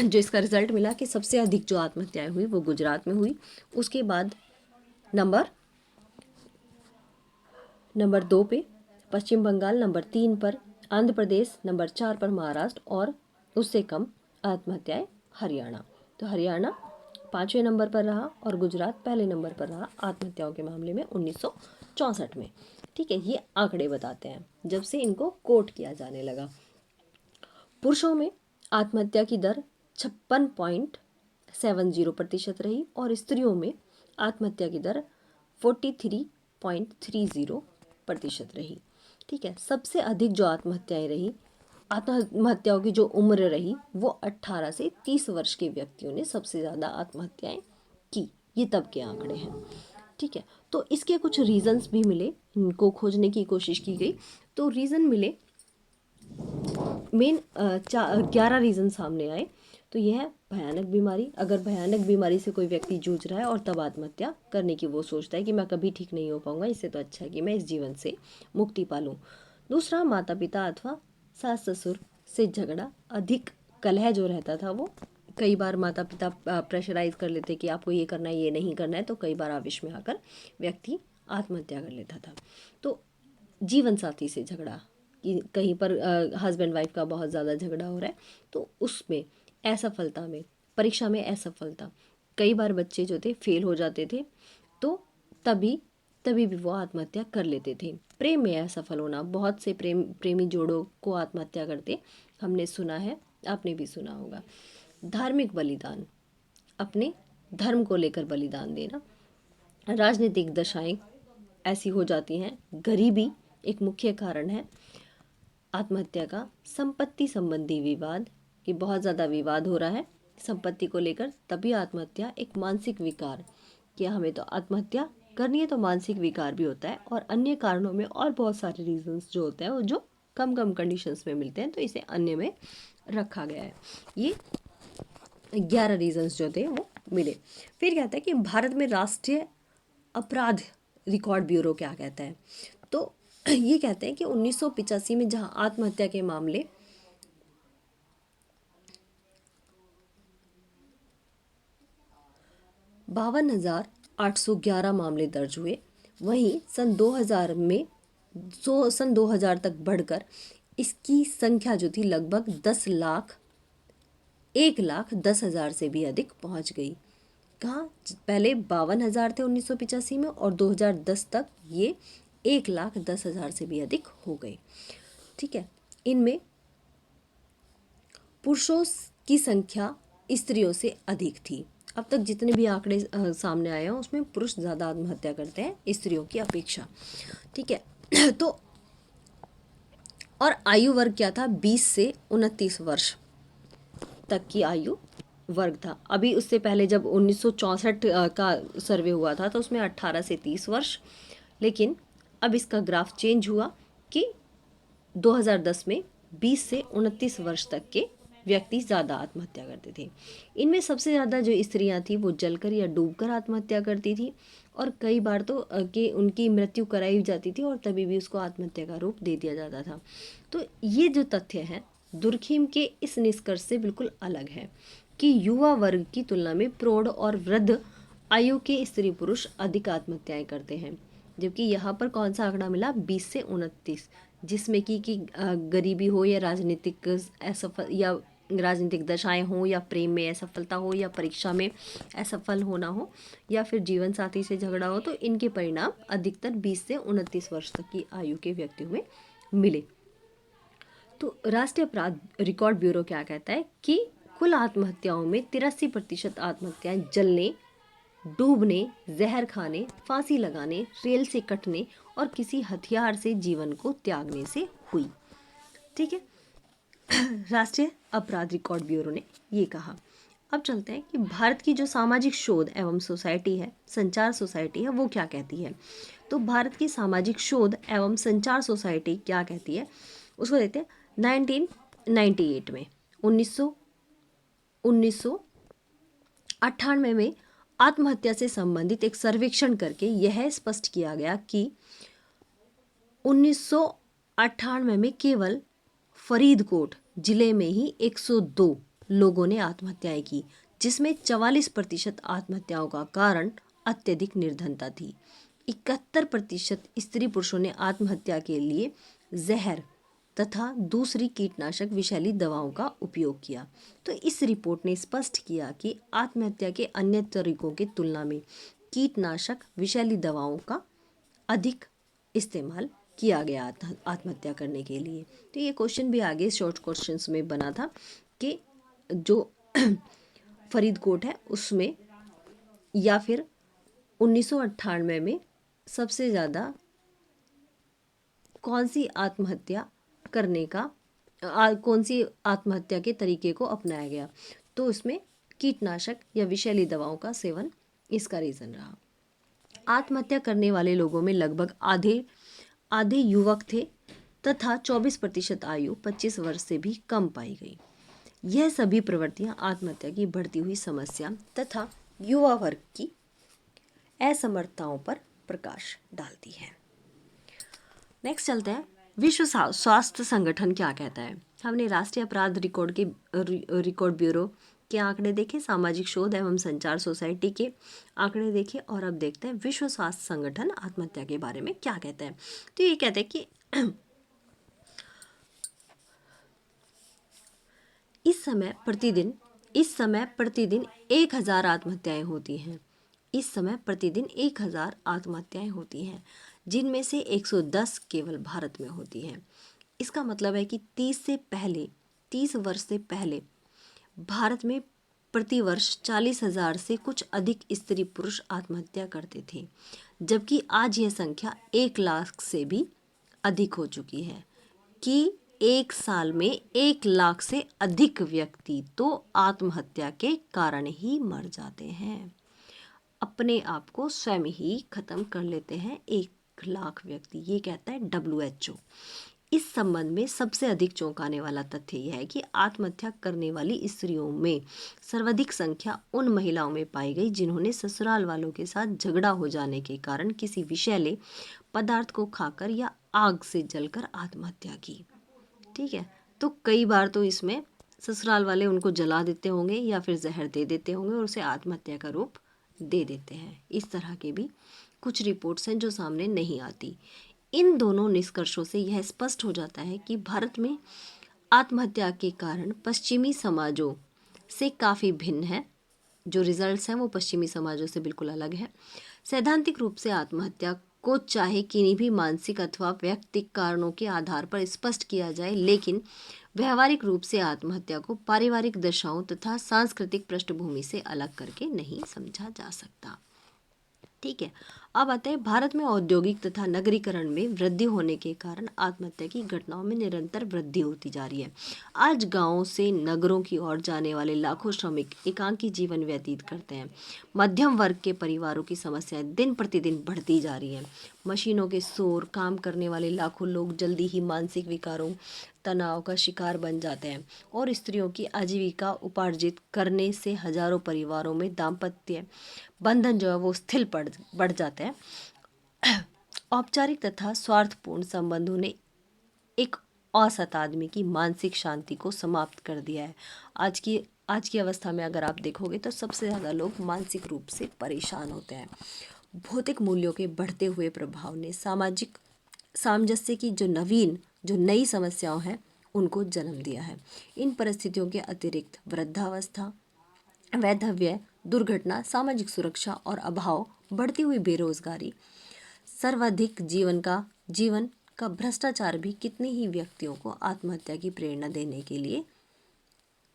जो इसका रिजल्ट मिला कि सबसे अधिक जो आत्महत्याएं हुई वो गुजरात में हुई। उसके बाद नंबर 2 पे पश्चिम बंगाल, नंबर 3 पर आंध्र प्रदेश, नंबर 4 पर महाराष्ट्र और उससे कम आत्महत्याएं हरियाणा। तो हरियाणा 5वें नंबर पर रहा और गुजरात पहले नंबर पर रहा आत्महत्याओं के मामले में 1964 में। ठीक है, ये आंकड़े बताते हैं जब से इनको कोट किया जाने लगा। पुरुषों में आत्महत्या की दर 56.70% रही और स्त्रियों में आत्महत्या की दर 43.30% रही। ठीक है, सबसे अधिक जो आत्महत्याएं रही, आत्महत्याओं की जो उम्र रही वो 18 से 30 वर्ष के व्यक्तियों ने सबसे ज़्यादा आत्महत्याएं की। ये तब के आंकड़े हैं। ठीक है, तो इसके कुछ रीजंस भी मिले, इनको खोजने की कोशिश की गई। तो रीज़न मिले, मेन 11 रीज़न सामने आए। तो यह है भयानक बीमारी। अगर भयानक बीमारी से कोई व्यक्ति जूझ रहा है और तब आत्महत्या करने की वो सोचता है कि मैं कभी ठीक नहीं हो पाऊंगा, इससे तो अच्छा है कि मैं इस जीवन से मुक्ति पा लूं। दूसरा, माता पिता अथवा सास ससुर से झगड़ा, अधिक कलह जो रहता था वो कई बार माता पिता प्रेशराइज कर लेते कि आपको ये करना है, ये नहीं करना है, तो कई बार आवेश में आकर व्यक्ति आत्महत्या कर लेता था। तो जीवन साथी से झगड़ा, कि कहीं पर हस्बैंड वाइफ का बहुत ज़्यादा झगड़ा हो रहा है तो उसमें असफलता में, परीक्षा में असफलता, कई बार बच्चे जो थे फेल हो जाते थे तो तभी भी वो आत्महत्या कर लेते थे। प्रेम में असफल होना, बहुत से प्रेमी जोड़ों को आत्महत्या करते हमने सुना है, आपने भी सुना होगा। धार्मिक बलिदान, अपने धर्म को लेकर बलिदान देना। राजनीतिक दशाएं ऐसी हो जाती हैं। गरीबी एक मुख्य कारण है आत्महत्या का। संपत्ति संबंधी विवाद, कि बहुत ज़्यादा विवाद हो रहा है संपत्ति को लेकर, तभी आत्महत्या। एक मानसिक विकार, कि हमें तो आत्महत्या करनी है, तो मानसिक विकार भी होता है। और अन्य कारणों में और बहुत सारे रीजंस जो होते हैं वो जो कम कंडीशंस में मिलते हैं, तो इसे अन्य में रखा गया है। ये 11 रीजंस जो थे वो मिले। फिर कहता है कि भारत में राष्ट्रीय अपराध रिकॉर्ड ब्यूरो क्या कहता है। तो ये कहते हैं कि 1985 में जहां आत्महत्या के मामले 52,811 मामले दर्ज हुए, वहीं सन 2000 तक बढ़कर इसकी संख्या जो थी लगभग 1,10,000 से भी अधिक पहुंच गई। कहाँ, पहले 52,000 थे 1985 में और 2010 तक ये 1,10,000 से भी अधिक हो गए। ठीक है, इनमें पुरुषों की संख्या स्त्रियों से अधिक थी। अब तक जितने भी आंकड़े सामने आए हैं उसमें पुरुष ज़्यादा आत्महत्या करते हैं स्त्रियों की अपेक्षा। ठीक है, तो और आयु वर्ग क्या था, 20 से 29 वर्ष तक की आयु वर्ग था। अभी उससे पहले जब 1964 का सर्वे हुआ था तो उसमें 18 से 30 वर्ष, लेकिन अब इसका ग्राफ चेंज हुआ कि 2010 में 20 से 29 वर्ष तक के व्यक्ति ज़्यादा आत्महत्या करते थे। इनमें सबसे ज़्यादा जो स्त्रियां थी वो जलकर या डूबकर आत्महत्या करती थी और कई बार तो कि उनकी मृत्यु कराई जाती थी और तभी भी उसको आत्महत्या का रूप दे दिया जाता था। तो ये जो तथ्य है दुर्खीम के इस निष्कर्ष से बिल्कुल अलग है कि युवा वर्ग की तुलना में प्रौढ़ और वृद्ध आयु के स्त्री पुरुष अधिक आत्महत्याएं करते हैं। जबकि यहाँ पर कौन सा आंकड़ा मिला, 20 से 29, जिसमें कि गरीबी हो या राजनीतिक असफल या राजनीतिक दशाएं हों, या प्रेम में असफलता हो, या परीक्षा में असफल होना हो, या फिर जीवन साथी से झगड़ा हो, तो इनके परिणाम अधिकतर 20 से 29 वर्ष तक की आयु के व्यक्तियों में मिले। तो राष्ट्रीय अपराध रिकॉर्ड ब्यूरो क्या कहता है कि कुल आत्महत्याओं में 83% आत्महत्याएं जलने, डूबने, जहर खाने, फांसी लगाने, रेल से कटने और किसी हथियार से जीवन को त्यागने से हुई। ठीक है, राष्ट्रीय अपराध रिकॉर्ड ब्यूरो ने ये कहा। अब चलते हैं कि भारत की जो सामाजिक शोध एवं सोसाइटी है, संचार सोसाइटी है, वो क्या कहती है। तो भारत की सामाजिक शोध एवं संचार सोसाइटी क्या कहती है, उसको देखते हैं। 1998 में 1998 में आत्महत्या से संबंधित एक सर्वेक्षण करके यह स्पष्ट किया गया कि 1998 में केवल फरीदकोट जिले में ही 102 लोगों ने आत्महत्याएं की, जिसमें 44% आत्महत्याओं का कारण अत्यधिक निर्धनता थी। 71% स्त्री पुरुषों ने आत्महत्या के लिए जहर तथा दूसरी कीटनाशक विषैली दवाओं का उपयोग किया। तो इस रिपोर्ट ने स्पष्ट किया कि आत्महत्या के अन्य तरीकों की तुलना में कीटनाशक विषैली दवाओं का अधिक इस्तेमाल किया गया आत्महत्या करने के लिए। तो ये क्वेश्चन भी आगे शॉर्ट क्वेश्चंस में बना था कि जो फरीदकोट है उसमें, या फिर 1998 में सबसे ज़्यादा कौन सी आत्महत्या करने का कौन सी आत्महत्या के तरीके को अपनाया गया, तो उसमें कीटनाशक या विषैली दवाओं का सेवन इसका रीज़न रहा। आत्महत्या करने वाले लोगों में लगभग आधे युवक थे तथा 24% आयु 25 वर्ष से भी कम पाई गई। यह सभी प्रवृत्तियां आत्महत्या की बढ़ती हुई समस्या तथा युवा वर्ग की असमर्थताओं पर प्रकाश डालती है। नेक्स्ट चलते हैं, विश्व स्वास्थ्य संगठन क्या कहता है। हमने राष्ट्रीय अपराध रिकॉर्ड ब्यूरो के आंकड़े देखे, सामाजिक शोध एवं संचार सोसाइटी के आंकड़े देखे, और अब देखते हैं विश्व स्वास्थ्य संगठन आत्महत्या के बारे में क्या कहता है। तो ये कहते हैं कि इस समय प्रतिदिन 1000 आत्महत्याएं होती हैं। इस समय प्रतिदिन 1000 आत्महत्याएं होती हैं, जिनमें से 110 केवल भारत में होती हैं। इसका मतलब है कि 30 वर्ष से पहले भारत में प्रतिवर्ष 40,000 से कुछ अधिक स्त्री पुरुष आत्महत्या करते थे, जबकि आज यह संख्या 1 लाख से भी अधिक हो चुकी है कि एक साल में 1 लाख से अधिक व्यक्ति तो आत्महत्या के कारण ही मर जाते हैं, अपने आप को स्वयं ही खत्म कर लेते हैं 1 लाख व्यक्ति, ये कहता है WHO। इस संबंध में सबसे अधिक चौंकाने वाला तथ्य यह है कि आत्महत्या करने वाली स्त्रियों में सर्वाधिक संख्या उन महिलाओं में पाई गई जिन्होंने ससुराल वालों के साथ झगड़ा हो जाने के कारण किसी विषैले पदार्थ को खाकर या आग से जलकर आत्महत्या की। ठीक है, तो कई बार तो इसमें ससुराल वाले उनको जला देते होंगे या फिर जहर दे देते होंगे और उसे आत्महत्या का रूप दे देते हैं। इस तरह के भी कुछ रिपोर्ट्स हैं जो सामने नहीं आती। इन दोनों निष्कर्षों से यह स्पष्ट हो जाता है कि भारत में आत्महत्या के कारण पश्चिमी समाजों से काफ़ी भिन्न है। जो रिजल्ट्स हैं वो पश्चिमी समाजों से बिल्कुल अलग है। सैद्धांतिक रूप से आत्महत्या को चाहे किन्हीं भी मानसिक अथवा व्यक्तिगत कारणों के आधार पर स्पष्ट किया जाए, लेकिन व्यवहारिक रूप से आत्महत्या को पारिवारिक दशाओं तथा सांस्कृतिक पृष्ठभूमि से अलग करके नहीं समझा जा सकता। ठीक है, अब आते हैं भारत में औद्योगिक तथा नगरीकरण में वृद्धि होने के कारण आत्महत्या की घटनाओं में निरंतर वृद्धि होती जा रही है। आज गांवों से नगरों की ओर जाने वाले लाखों श्रमिक एकांकी जीवन व्यतीत करते हैं। मध्यम वर्ग के परिवारों की समस्याएं दिन प्रतिदिन बढ़ती जा रही हैं। मशीनों के शोर, काम करने वाले लाखों लोग जल्दी ही मानसिक विकारों, तनाव का शिकार बन जाते हैं और स्त्रियों की आजीविका उपार्जित करने से हजारों परिवारों में दाम्पत्य बंधन जो है वो स्थिर बढ़ जाते हैं। औपचारिक तथा स्वार्थपूर्ण संबंधों ने एक औसत आदमी की मानसिक शांति को समाप्त कर दिया है। आज की अवस्था में अगर आप देखोगे तो सबसे ज़्यादा लोग मानसिक रूप से परेशान होते हैं। भौतिक मूल्यों के बढ़ते हुए प्रभाव ने सामाजिक सामंजस्य की जो नई समस्याओं हैं उनको जन्म दिया है। इन परिस्थितियों के अतिरिक्त वृद्धावस्था, वैधव्य, दुर्घटना, सामाजिक सुरक्षा और अभाव, बढ़ती हुई बेरोजगारी, सर्वाधिक जीवन का भ्रष्टाचार भी कितने ही व्यक्तियों को आत्महत्या की प्रेरणा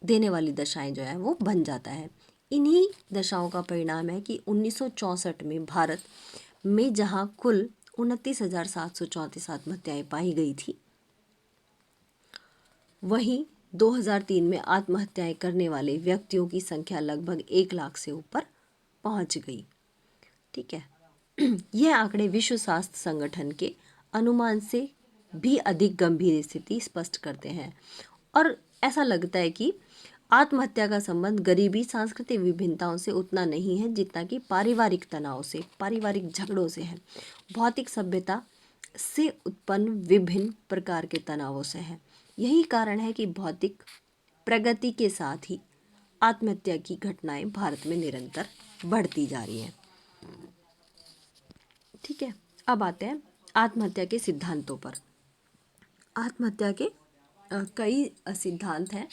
देने वाली दशाएं जो है वो बन जाता है। इन्हीं दशाओं का परिणाम है कि 1964 में भारत में जहां कुल 29,734 आत्महत्याएं पाई गई थी, वहीं 2003 में आत्महत्याएं करने वाले व्यक्तियों की संख्या लगभग 1 लाख से ऊपर पहुंच गई। ठीक है, यह आंकड़े विश्व स्वास्थ्य संगठन के अनुमान से भी अधिक गंभीर स्थिति स्पष्ट करते हैं और ऐसा लगता है कि आत्महत्या का संबंध गरीबी, सांस्कृतिक विभिन्नताओं से उतना नहीं है जितना कि पारिवारिक तनाव से, पारिवारिक झगड़ों से है, भौतिक सभ्यता से उत्पन्न विभिन्न प्रकार के तनावों से है। यही कारण है कि भौतिक प्रगति के साथ ही आत्महत्या की घटनाएं भारत में निरंतर बढ़ती जा रही हैं। ठीक है, अब आते हैं आत्महत्या के सिद्धांतों पर। आत्महत्या के कई सिद्धांत हैं,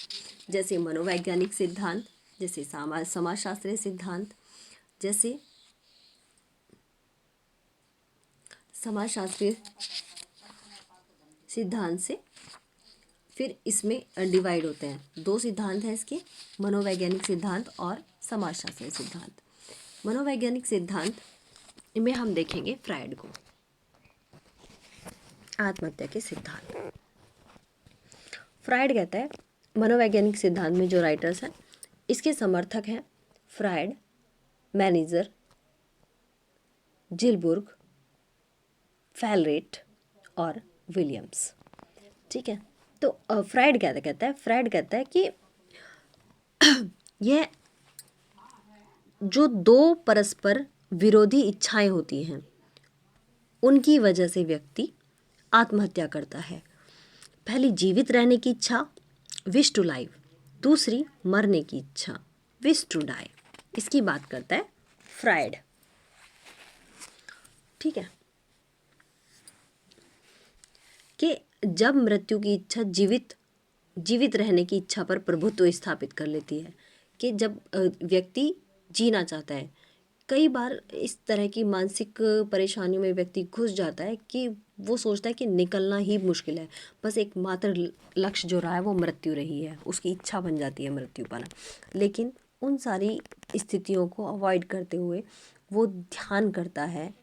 जैसे मनोवैज्ञानिक सिद्धांत, जैसे समाजशास्त्रीय सिद्धांत, जैसे समाजशास्त्रीय सिद्धांत से फिर इसमें डिवाइड होते हैं। 2 सिद्धांत हैं इसके, मनोवैज्ञानिक सिद्धांत और समाजशास्त्रीय सिद्धांत। मनोवैज्ञानिक सिद्धांत में हम देखेंगे फ्रायड को। आत्महत्या के सिद्धांत, फ्रायड कहता है, मनोवैज्ञानिक सिद्धांत में जो राइटर्स हैं इसके समर्थक हैं फ्रायड, मैनेजर, जिलबुर्ग, फैलरेट और विलियम्स। ठीक है, तो फ्रायड क्या कहता है? फ्रायड कहता है कि यह जो 2 परस्पर विरोधी इच्छाएं होती हैं उनकी वजह से व्यक्ति आत्महत्या करता है। पहली जीवित रहने की इच्छा, विश टू लाइव, दूसरी मरने की इच्छा, विश टू डाई। इसकी बात करता है फ्रायड। ठीक है, कि जब मृत्यु की इच्छा जीवित रहने की इच्छा पर प्रभुत्व स्थापित कर लेती है, कि जब व्यक्ति जीना चाहता है, कई बार इस तरह की मानसिक परेशानियों में व्यक्ति घुस जाता है कि वो सोचता है कि निकलना ही मुश्किल है, बस एक मात्र लक्ष्य जो रहा है वो मृत्यु रही है, उसकी इच्छा बन जाती है मृत्यु पाना। लेकिन उन सारी स्थितियों को अवॉइड करते हुए वो ध्यान करता है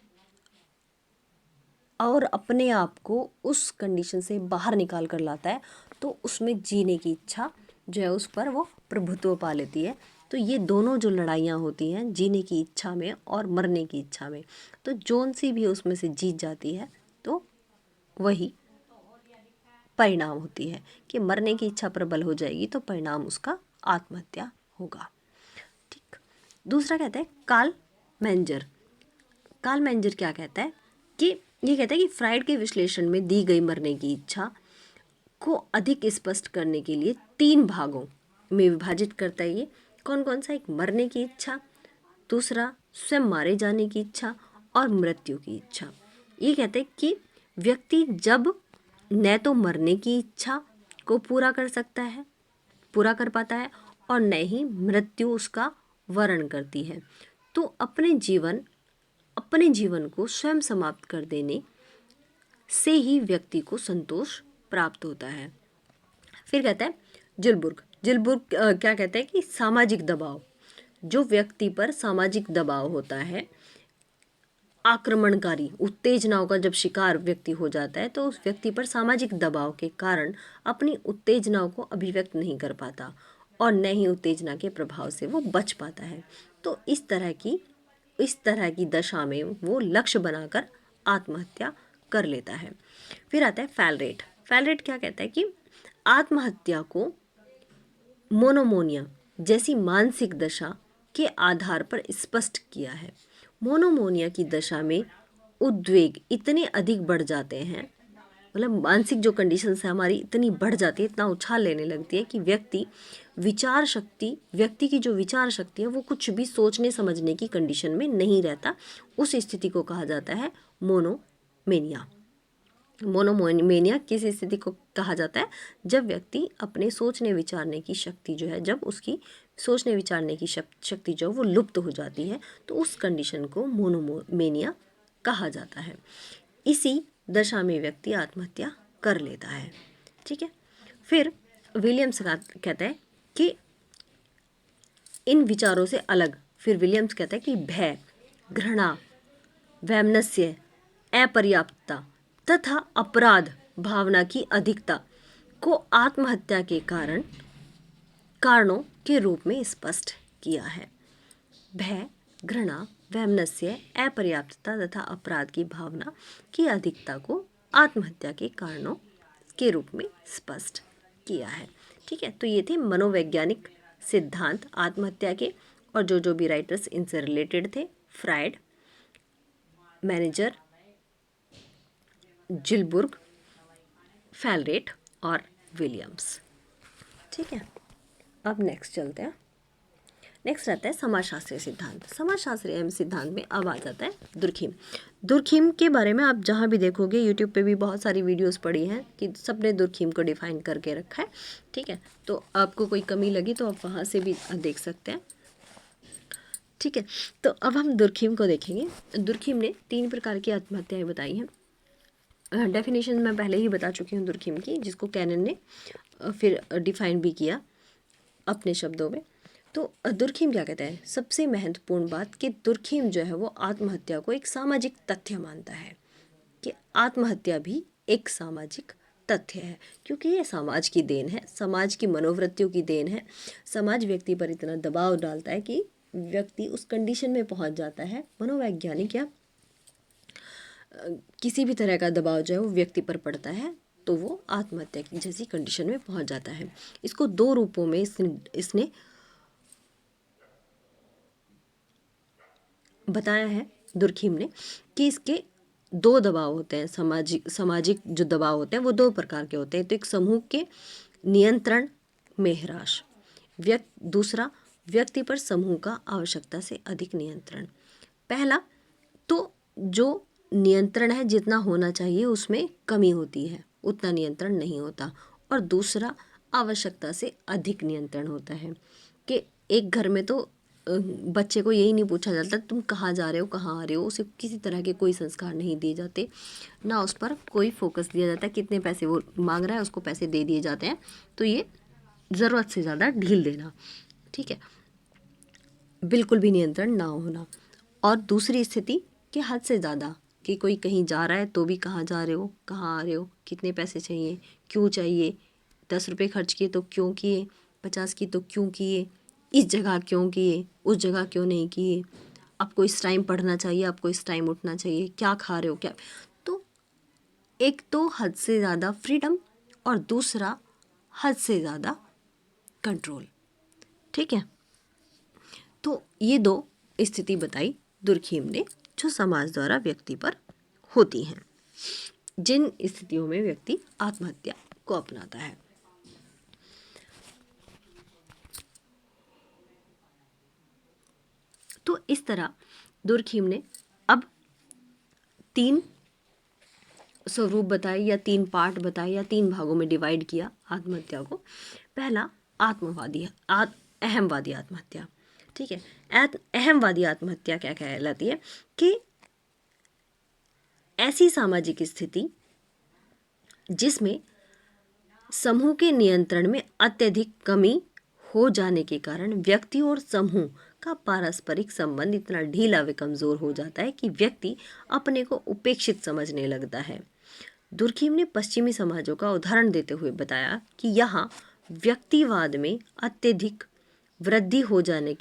और अपने आप को उस कंडीशन से बाहर निकाल कर लाता है, तो उसमें जीने की इच्छा जो है उस पर वो प्रभुत्व पा लेती है। तो ये दोनों जो लड़ाइयाँ होती हैं जीने की इच्छा में और मरने की इच्छा में, तो जौन सी भी उसमें से जीत जाती है तो वही परिणाम होती है कि मरने की इच्छा प्रबल हो जाएगी तो परिणाम उसका आत्महत्या होगा। ठीक, दूसरा कहता है कार्ल मेंजर। कार्ल मेंजर क्या कहता है कि ये कहता है कि फ्रायड के विश्लेषण में दी गई मरने की इच्छा को अधिक स्पष्ट करने के लिए 3 भागों में विभाजित करता है। ये कौन कौन सा? एक मरने की इच्छा, दूसरा स्वयं मारे जाने की इच्छा और मृत्यु की इच्छा। ये कहते हैं कि व्यक्ति जब न तो मरने की इच्छा को पूरा कर पाता है और न ही मृत्यु उसका वर्ण करती है, तो अपने जीवन को स्वयं समाप्त कर देने से ही व्यक्ति को संतोष प्राप्त होता है। फिर कहता है जिलबुर्ग क्या कहता है कि सामाजिक दबाव, जो व्यक्ति पर सामाजिक दबाव होता है, आक्रमणकारी उत्तेजनाओं का जब शिकार व्यक्ति हो जाता है तो उस व्यक्ति पर सामाजिक दबाव के कारण अपनी उत्तेजनाओं को अभिव्यक्त नहीं कर पाता और न ही उत्तेजना के प्रभाव से वो बच पाता है। तो इस तरह की दशा में वो लक्ष्य बनाकर आत्महत्या कर लेता है। फिर आता है फैलरेट क्या कहता है कि आत्महत्या को मोनोमोनिया जैसी मानसिक दशा के आधार पर स्पष्ट किया है। मोनोमोनिया की दशा में उद्वेग इतने अधिक बढ़ जाते हैं, मतलब मानसिक जो कंडीशंस है हमारी इतनी बढ़ जाती है, इतना उछाल लेने लगती है कि व्यक्ति की जो विचार शक्ति है वो कुछ भी सोचने समझने की कंडीशन में नहीं रहता। उस स्थिति को कहा जाता है मोनोमेनिया। मोनोमेनिया किस स्थिति को कहा जाता है? जब व्यक्ति अपने सोचने विचारने की शक्ति जो है, जब उसकी सोचने विचारने की शक्ति जो वो लुप्त हो जाती है, तो उस कंडीशन को मोनोमेनिया कहा जाता है। इसी दशा में व्यक्ति आत्महत्या कर लेता है। ठीक है। फिर विलियम्स कहता है कि इन विचारों से अलग, फिर विलियम्स कहता है कि भय, घृणा, वैमनस्य, अपर्याप्तता तथा अपराध भावना की अधिकता को आत्महत्या के कारणों के रूप में स्पष्ट किया है। भय, घृणा, वैमनस्य, अपर्याप्तता तथा अपराध की भावना की अधिकता को आत्महत्या के कारणों के रूप में स्पष्ट किया है। ठीक है। तो ये थे मनोवैज्ञानिक सिद्धांत आत्महत्या के, और जो भी राइटर्स इनसे रिलेटेड थे, फ्रायड, मैनेजर, जिलबुर्ग, फैलरेट और विलियम्स। ठीक है। अब नेक्स्ट चलते हैं। नेक्स्ट रहता है समाजशास्त्रीय सिद्धांत। समाजशास्त्रीय सिद्धांत में अब आ जाता है दुर्खिम। दुर्खिम के बारे में आप जहाँ भी देखोगे, यूट्यूब पे भी बहुत सारी वीडियोस पड़ी हैं कि सबने दुर्खिम को डिफाइन करके रखा है। ठीक है। तो आपको कोई कमी लगी तो आप वहाँ से भी देख सकते हैं। ठीक है। तो अब हम दुर्खिम को देखेंगे। दुर्खिम ने 3 प्रकार की आत्महत्याएं बताई हैं। डेफिनेशन मैं पहले ही बता चुकी हूँ दुर्खिम की, जिसको कैनन ने फिर डिफाइन भी किया अपने शब्दों में। तो दुर्खिम क्या कहता है? सबसे महत्वपूर्ण बात कि दुर्खिम जो है वो आत्महत्या को एक सामाजिक तथ्य मानता है, कि आत्महत्या भी एक सामाजिक तथ्य है, क्योंकि ये समाज की देन है, समाज की मनोवृत्तियों की देन है। समाज व्यक्ति पर इतना दबाव डालता है कि व्यक्ति उस कंडीशन में पहुंच जाता है, मनोवैज्ञानिक या किसी भी तरह का दबाव जो है वो व्यक्ति पर पड़ता है, तो वो आत्महत्या की जैसी कंडीशन में पहुंच जाता है। इसको 2 रूपों में इसने बताया है दुर्खिम ने, कि इसके 2 दबाव होते हैं। सामाजिक जो दबाव होते हैं वो 2 प्रकार के होते हैं। तो एक समूह के नियंत्रण में ह्रास, दूसरा व्यक्ति पर समूह का आवश्यकता से अधिक नियंत्रण। पहला तो जो नियंत्रण है, जितना होना चाहिए उसमें कमी होती है, उतना नियंत्रण नहीं होता। और दूसरा आवश्यकता से अधिक नियंत्रण होता है, कि एक घर में तो बच्चे को यही नहीं पूछा जाता तुम कहाँ जा रहे हो, कहाँ आ रहे हो। उसे किसी तरह के कोई संस्कार नहीं दिए जाते, ना उस पर कोई फोकस दिया जाता है। कितने पैसे वो मांग रहा है उसको पैसे दे दिए जाते हैं। तो ये ज़रूरत से ज़्यादा ढील देना। ठीक है। बिल्कुल भी नियंत्रण ना होना। और दूसरी स्थिति कि हद से ज़्यादा, कि कोई कहीं जा रहा है तो भी कहाँ जा रहे हो, कहाँ आ रहे हो, कितने पैसे चाहिए, क्यों चाहिए, 10 रुपये खर्च किए तो क्यों किए, 50 की तो क्यों किए, इस जगह क्यों किए, उस जगह क्यों नहीं किए, आपको इस टाइम पढ़ना चाहिए, आपको इस टाइम उठना चाहिए, क्या खा रहे हो, क्या। तो एक तो हद से ज़्यादा फ्रीडम, और दूसरा हद से ज़्यादा कंट्रोल। ठीक है। तो ये 2 स्थिति बताई दुर्खिम ने, जो समाज द्वारा व्यक्ति पर होती हैं, जिन स्थितियों में व्यक्ति आत्महत्या को अपनाता है। तो इस तरह दुर्खिम ने अब 3 स्वरूप बताए, या 3 पार्ट बताए, या 3 भागों में डिवाइड किया आत्महत्या को। पहला अहमवादी आत्महत्या। ठीक है। अहमवादी आत्महत्या क्या कहलाती है? कि ऐसी सामाजिक स्थिति जिसमें समूह के नियंत्रण में अत्यधिक कमी हो जाने के कारण व्यक्ति और समूह का पारस्परिक संबंध इतना ढीला व कमजोर हो जाता है कि व्यक्ति अपने को उपेक्षित समझने लगता है। दुर्खिम ने पश्चिमी समाजों का उदाहरण देते हुए बताया कि यहाँ व्यक्तिवाद में अत्यधिक वृद्धि हो जाने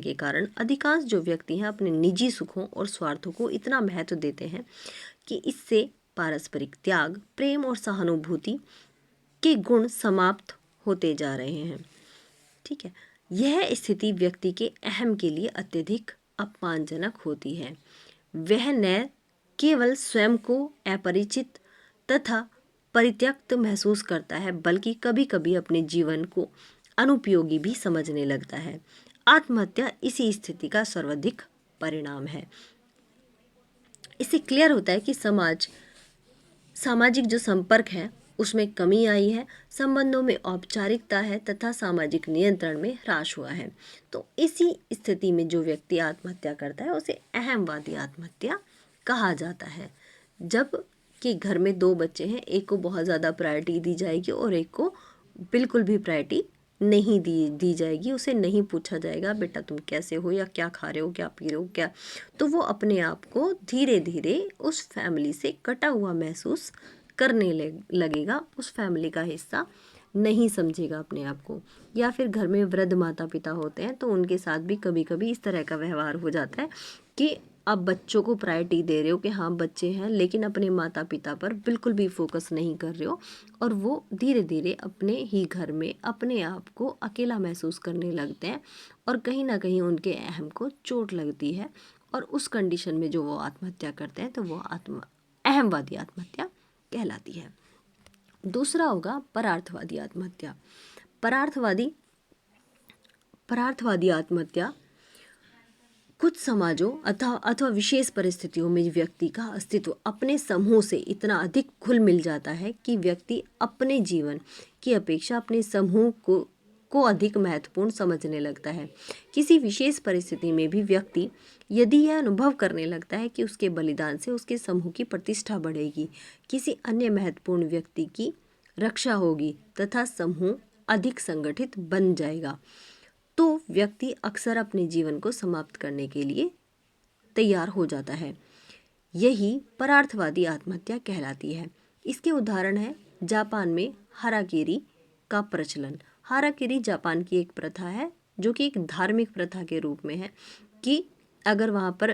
के कारण अधिकांश जो व्यक्ति हैं अपने निजी सुखों और स्वार्थों को इतना महत्व देते हैं कि इससे पारस्परिक त्याग, प्रेम और सहानुभूति के गुण समाप्त होते जा रहे हैं। ठीक है। यह स्थिति व्यक्ति के अहम के लिए अत्यधिक अपमानजनक होती है। वह न केवल स्वयं को अपरिचित तथा परित्यक्त महसूस करता है, बल्कि कभी कभी अपने जीवन को अनुपयोगी भी समझने लगता है। आत्महत्या इसी स्थिति का सर्वाधिक परिणाम है। इससे क्लियर होता है कि सामाजिक जो संपर्क है उसमें कमी आई है, संबंधों में औपचारिकता है तथा सामाजिक नियंत्रण में ह्रास हुआ है। तो इसी स्थिति में जो व्यक्ति आत्महत्या करता है उसे अहमवादी आत्महत्या कहा जाता है। जब कि घर में दो बच्चे हैं, एक को बहुत ज़्यादा प्रायोरिटी दी जाएगी और एक को बिल्कुल भी प्रायोरिटी नहीं दी जाएगी। उसे नहीं पूछा जाएगा बेटा तुम कैसे हो, या क्या खा रहे हो, क्या पी रहे हो, क्या। तो वो अपने आप को धीरे धीरे उस फैमिली से कटा हुआ महसूस करने लगेगा, उस फैमिली का हिस्सा नहीं समझेगा अपने आप को। या फिर घर में वृद्ध माता पिता होते हैं तो उनके साथ भी कभी कभी इस तरह का व्यवहार हो जाता है कि आप बच्चों को प्रायोरिटी दे रहे हो कि हाँ बच्चे हैं, लेकिन अपने माता पिता पर बिल्कुल भी फोकस नहीं कर रहे हो, और वो धीरे धीरे अपने ही घर में अपने आप को अकेला महसूस करने लगते हैं और कहीं ना कहीं उनके अहम को चोट लगती है, और उस कंडीशन में जो वो आत्महत्या करते हैं तो वो अहमवादी आत्महत्या कहलाती है। दूसरा होगा परार्थवादी आत्महत्या। परार्थवादी आत्महत्या कुछ समाजों अथवा विशेष परिस्थितियों में व्यक्ति का अस्तित्व अपने समूह से इतना अधिक घुल मिल जाता है कि व्यक्ति अपने जीवन की अपेक्षा अपने समूह को अधिक महत्वपूर्ण समझने लगता है। किसी विशेष परिस्थिति में भी व्यक्ति यदि यह अनुभव करने लगता है कि उसके बलिदान से उसके समूह की प्रतिष्ठा बढ़ेगी, किसी अन्य महत्वपूर्ण व्यक्ति की रक्षा होगी तथा समूह अधिक संगठित बन जाएगा, तो व्यक्ति अक्सर अपने जीवन को समाप्त करने के लिए तैयार हो जाता है। यही परार्थवादी आत्महत्या कहलाती है। इसके उदाहरण है जापान में हाराकिरी का प्रचलन। हाराकिरी जापान की एक प्रथा है जो कि एक धार्मिक प्रथा के रूप में है कि अगर वहाँ पर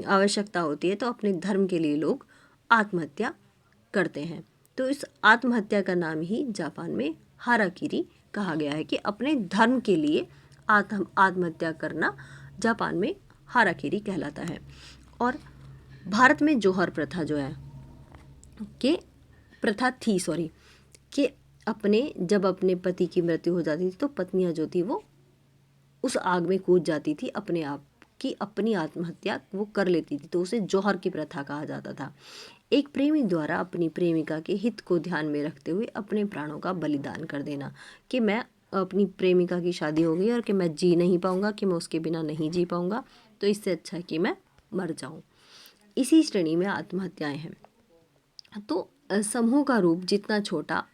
आवश्यकता होती है तो अपने धर्म के लिए लोग आत्महत्या करते हैं। तो इस आत्महत्या का नाम ही जापान में हाराकिरी कहा गया है कि अपने धर्म के लिए आत्महत्या करना जापान में हाराकिरी कहलाता है। और भारत में जौहर प्रथा जो है कि जब अपने पति की मृत्यु हो जाती थी तो पत्नियां जो थी वो उस आग में कूद जाती थी, अपनी आत्महत्या वो कर लेती थी, तो उसे जौहर की प्रथा कहा जाता था। एक प्रेमी द्वारा अपनी प्रेमिका के हित को ध्यान में रखते हुए अपने प्राणों का बलिदान कर देना, कि मैं अपनी प्रेमिका की शादी हो गई और कि मैं जी नहीं पाऊंगा, कि मैं उसके बिना नहीं जी पाऊंगा, तो इससे अच्छा है कि मैं मर जाऊं। इसी श्रेणी में आत्महत्याएं हैं। तो समूह का रूप जितना छोटा,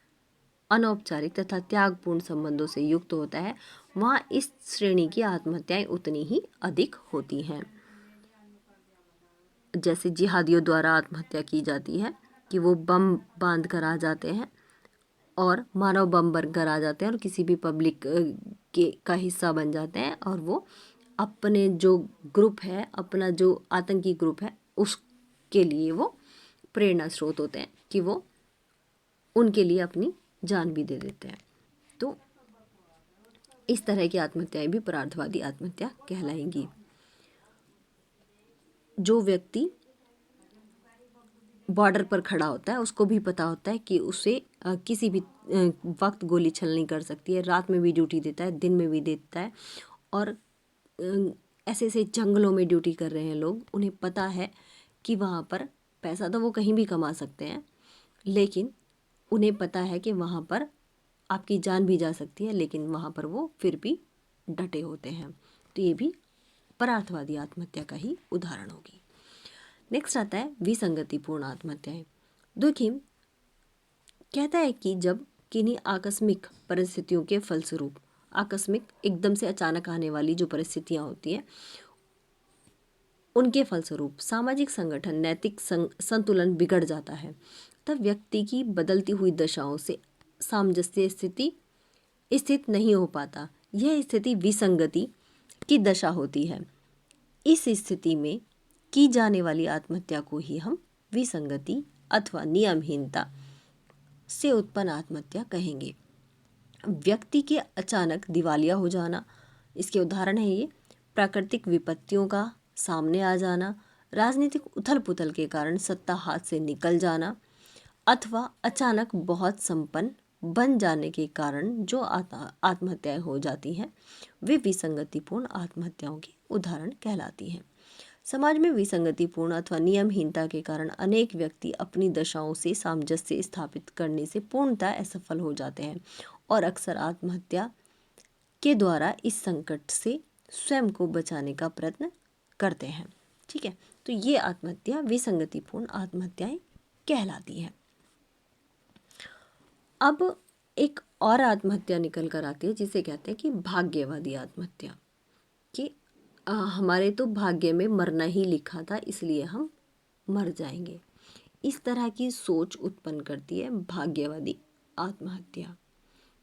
अनौपचारिक तथा त्यागपूर्ण संबंधों से युक्त होता है, वहाँ इस श्रेणी की आत्महत्याएं उतनी ही अधिक होती हैं। जैसे जिहादियों द्वारा आत्महत्या की जाती है कि वो बम बांध कर आ जाते हैं और मानव बम बनकर आ जाते हैं और किसी भी पब्लिक का हिस्सा बन जाते हैं, और वो अपने जो ग्रुप है, अपना जो आतंकी ग्रुप है, उसके लिए वो प्रेरणा स्रोत होते हैं कि वो उनके लिए अपनी जान भी दे देते हैं। तो इस तरह की आत्महत्याएं भी परार्थवादी आत्महत्या कहलाएंगी। जो व्यक्ति बॉर्डर पर खड़ा होता है उसको भी पता होता है कि उसे किसी भी वक्त गोली छलनी कर सकती है, रात में भी ड्यूटी देता है, दिन में भी देता है, और ऐसे ऐसे जंगलों में ड्यूटी कर रहे हैं लोग, उन्हें पता है कि वहाँ पर पैसा तो वो कहीं भी कमा सकते हैं, लेकिन उन्हें पता है कि वहाँ पर आपकी जान भी जा सकती है, लेकिन वहाँ पर वो फिर भी डटे होते हैं। तो ये भी परार्थवादी आत्महत्या का ही उदाहरण होगी। नेक्स्ट आता है विसंगतिपूर्ण आत्महत्याएं। दुखीम कहता है कि जब किन्हीं आकस्मिक परिस्थितियों के फलस्वरूप, आकस्मिक एकदम से अचानक आने वाली जो परिस्थितियां होती हैं उनके फलस्वरूप सामाजिक संगठन, नैतिक संतुलन बिगड़ जाता है, तब व्यक्ति की बदलती हुई दशाओं से सामंजस्य स्थित नहीं हो पाता। यह स्थिति विसंगति की दशा होती है। इस स्थिति में की जाने वाली आत्महत्या को ही हम विसंगति अथवा नियमहीनता से उत्पन्न आत्महत्या कहेंगे। व्यक्ति के अचानक दिवालिया हो जाना, इसके उदाहरण है ये प्राकृतिक विपत्तियों का सामने आ जाना, राजनीतिक उथल पुथल के कारण सत्ता हाथ से निकल जाना, अथवा अचानक बहुत संपन्न बन जाने के कारण जो आत्महत्याएं हो जाती हैं वे विसंगतिपूर्ण आत्महत्याओं के उदाहरण कहलाती हैं। समाज में विसंगतिपूर्ण अथवा नियमहीनता के कारण अनेक व्यक्ति अपनी दशाओं से सामंजस्य स्थापित करने से पूर्णतः असफल हो जाते हैं और अक्सर आत्महत्या के द्वारा इस संकट से स्वयं को बचाने का प्रयत्न करते हैं। ठीक है, तो ये आत्महत्या विसंगतिपूर्ण आत्महत्याएं कहलाती हैं। अब एक और आत्महत्या निकल कर आती है जिसे कहते हैं कि भाग्यवादी आत्महत्या, कि हमारे तो भाग्य में मरना ही लिखा था इसलिए हम मर जाएंगे। इस तरह की सोच उत्पन्न करती है भाग्यवादी आत्महत्या,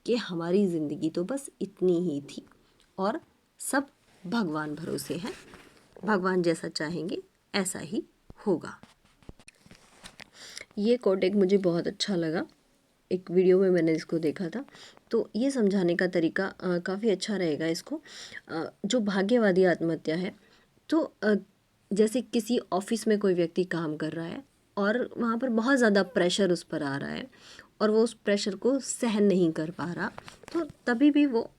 कि हमारी ज़िंदगी तो बस इतनी ही थी और सब भगवान भरोसे हैं, भगवान जैसा चाहेंगे ऐसा ही होगा। ये कोट एक मुझे बहुत अच्छा लगा, एक वीडियो में मैंने इसको देखा था, तो ये समझाने का तरीका काफ़ी अच्छा रहेगा इसको। जो भाग्यवादी आत्महत्या है, तो जैसे किसी ऑफिस में कोई व्यक्ति काम कर रहा है और वहाँ पर बहुत ज़्यादा प्रेशर उस पर आ रहा है और वो उस प्रेशर को सहन नहीं कर पा रहा, तो तभी भी वो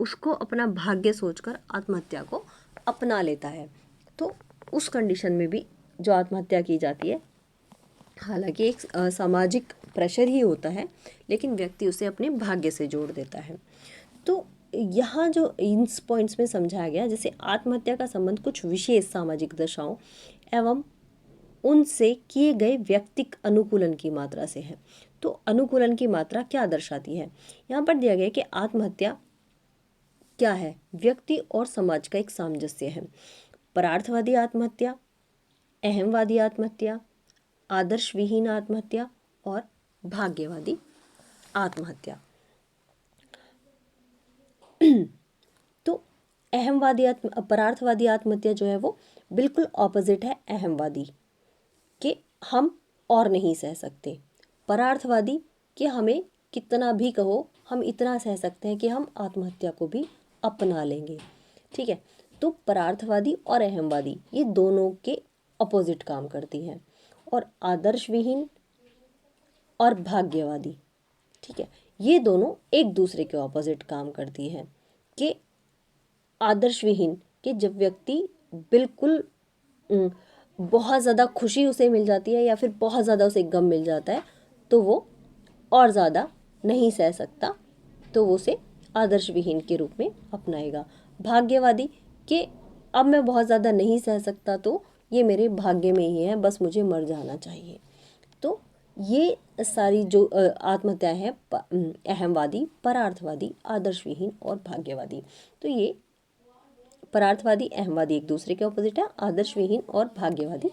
उसको अपना भाग्य सोचकर आत्महत्या को अपना लेता है। तो उस कंडीशन में भी जो आत्महत्या की जाती है, हालांकि एक सामाजिक प्रेशर ही होता है, लेकिन व्यक्ति उसे अपने भाग्य से जोड़ देता है। तो यहाँ जो इन पॉइंट्स में समझाया गया, जैसे आत्महत्या का संबंध कुछ विशेष सामाजिक दशाओं एवं उनसे किए गए व्यक्तिक अनुकूलन की मात्रा से है। तो अनुकूलन की मात्रा क्या दर्शाती है, यहाँ पर दिया गया कि आत्महत्या क्या है, व्यक्ति और समाज का एक सामंजस्य है। परार्थवादी आत्महत्या, अहमवादी आत्महत्या, आदर्श विहीन आत्महत्या और भाग्यवादी आत्महत्या। तो परार्थवादी आत्महत्या जो है वो बिल्कुल ऑपोजिट है अहमवादी कि हम और नहीं सह सकते। परार्थवादी कि हमें कितना भी कहो हम इतना सह सकते हैं कि हम आत्महत्या को भी अपना लेंगे। ठीक है, तो परार्थवादी और अहमवादी ये दोनों के अपोजिट काम करती हैं। और आदर्श विहीन और भाग्यवादी, ठीक है, ये दोनों एक दूसरे के ऑपोजिट काम करती हैं। कि आदर्श विहीन कि जब व्यक्ति बिल्कुल बहुत ज़्यादा खुशी उसे मिल जाती है या फिर बहुत ज़्यादा उसे गम मिल जाता है तो वो और ज़्यादा नहीं सह सकता, तो वो उसे आदर्श विहीन के रूप में अपनाएगा। भाग्यवादी कि अब मैं बहुत ज़्यादा नहीं सह सकता तो ये मेरे भाग्य में ही है, बस मुझे मर जाना चाहिए। तो ये सारी जो आत्महत्या है अहमवादी, परार्थवादी, आदर्श विहीन और भाग्यवादी, तो ये परार्थवादी अहमवादी एक दूसरे के ऑपोजिट है, आदर्श विहीन और भाग्यवादी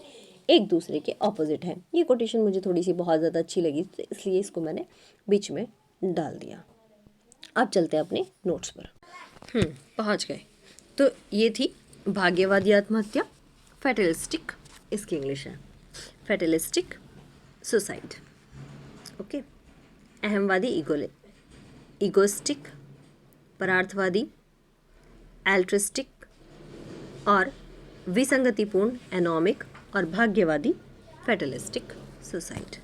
एक दूसरे के ऑपोजिट हैं। ये कोटेशन मुझे थोड़ी सी बहुत ज़्यादा अच्छी लगी तो इसलिए इसको मैंने बीच में डाल दिया। अब चलते हैं अपने नोट्स पर। पहुंच गए। तो ये थी भाग्यवादी आत्महत्या, फैटलिस्टिक, इसकी इंग्लिश है फैटलिस्टिक सुसाइड। ओके, अहमवादी ईगोइस्टिक, परार्थवादी एल्ट्रिस्टिक और विसंगतिपूर्ण एनोमिक और भाग्यवादी फैटलिस्टिक सुसाइड।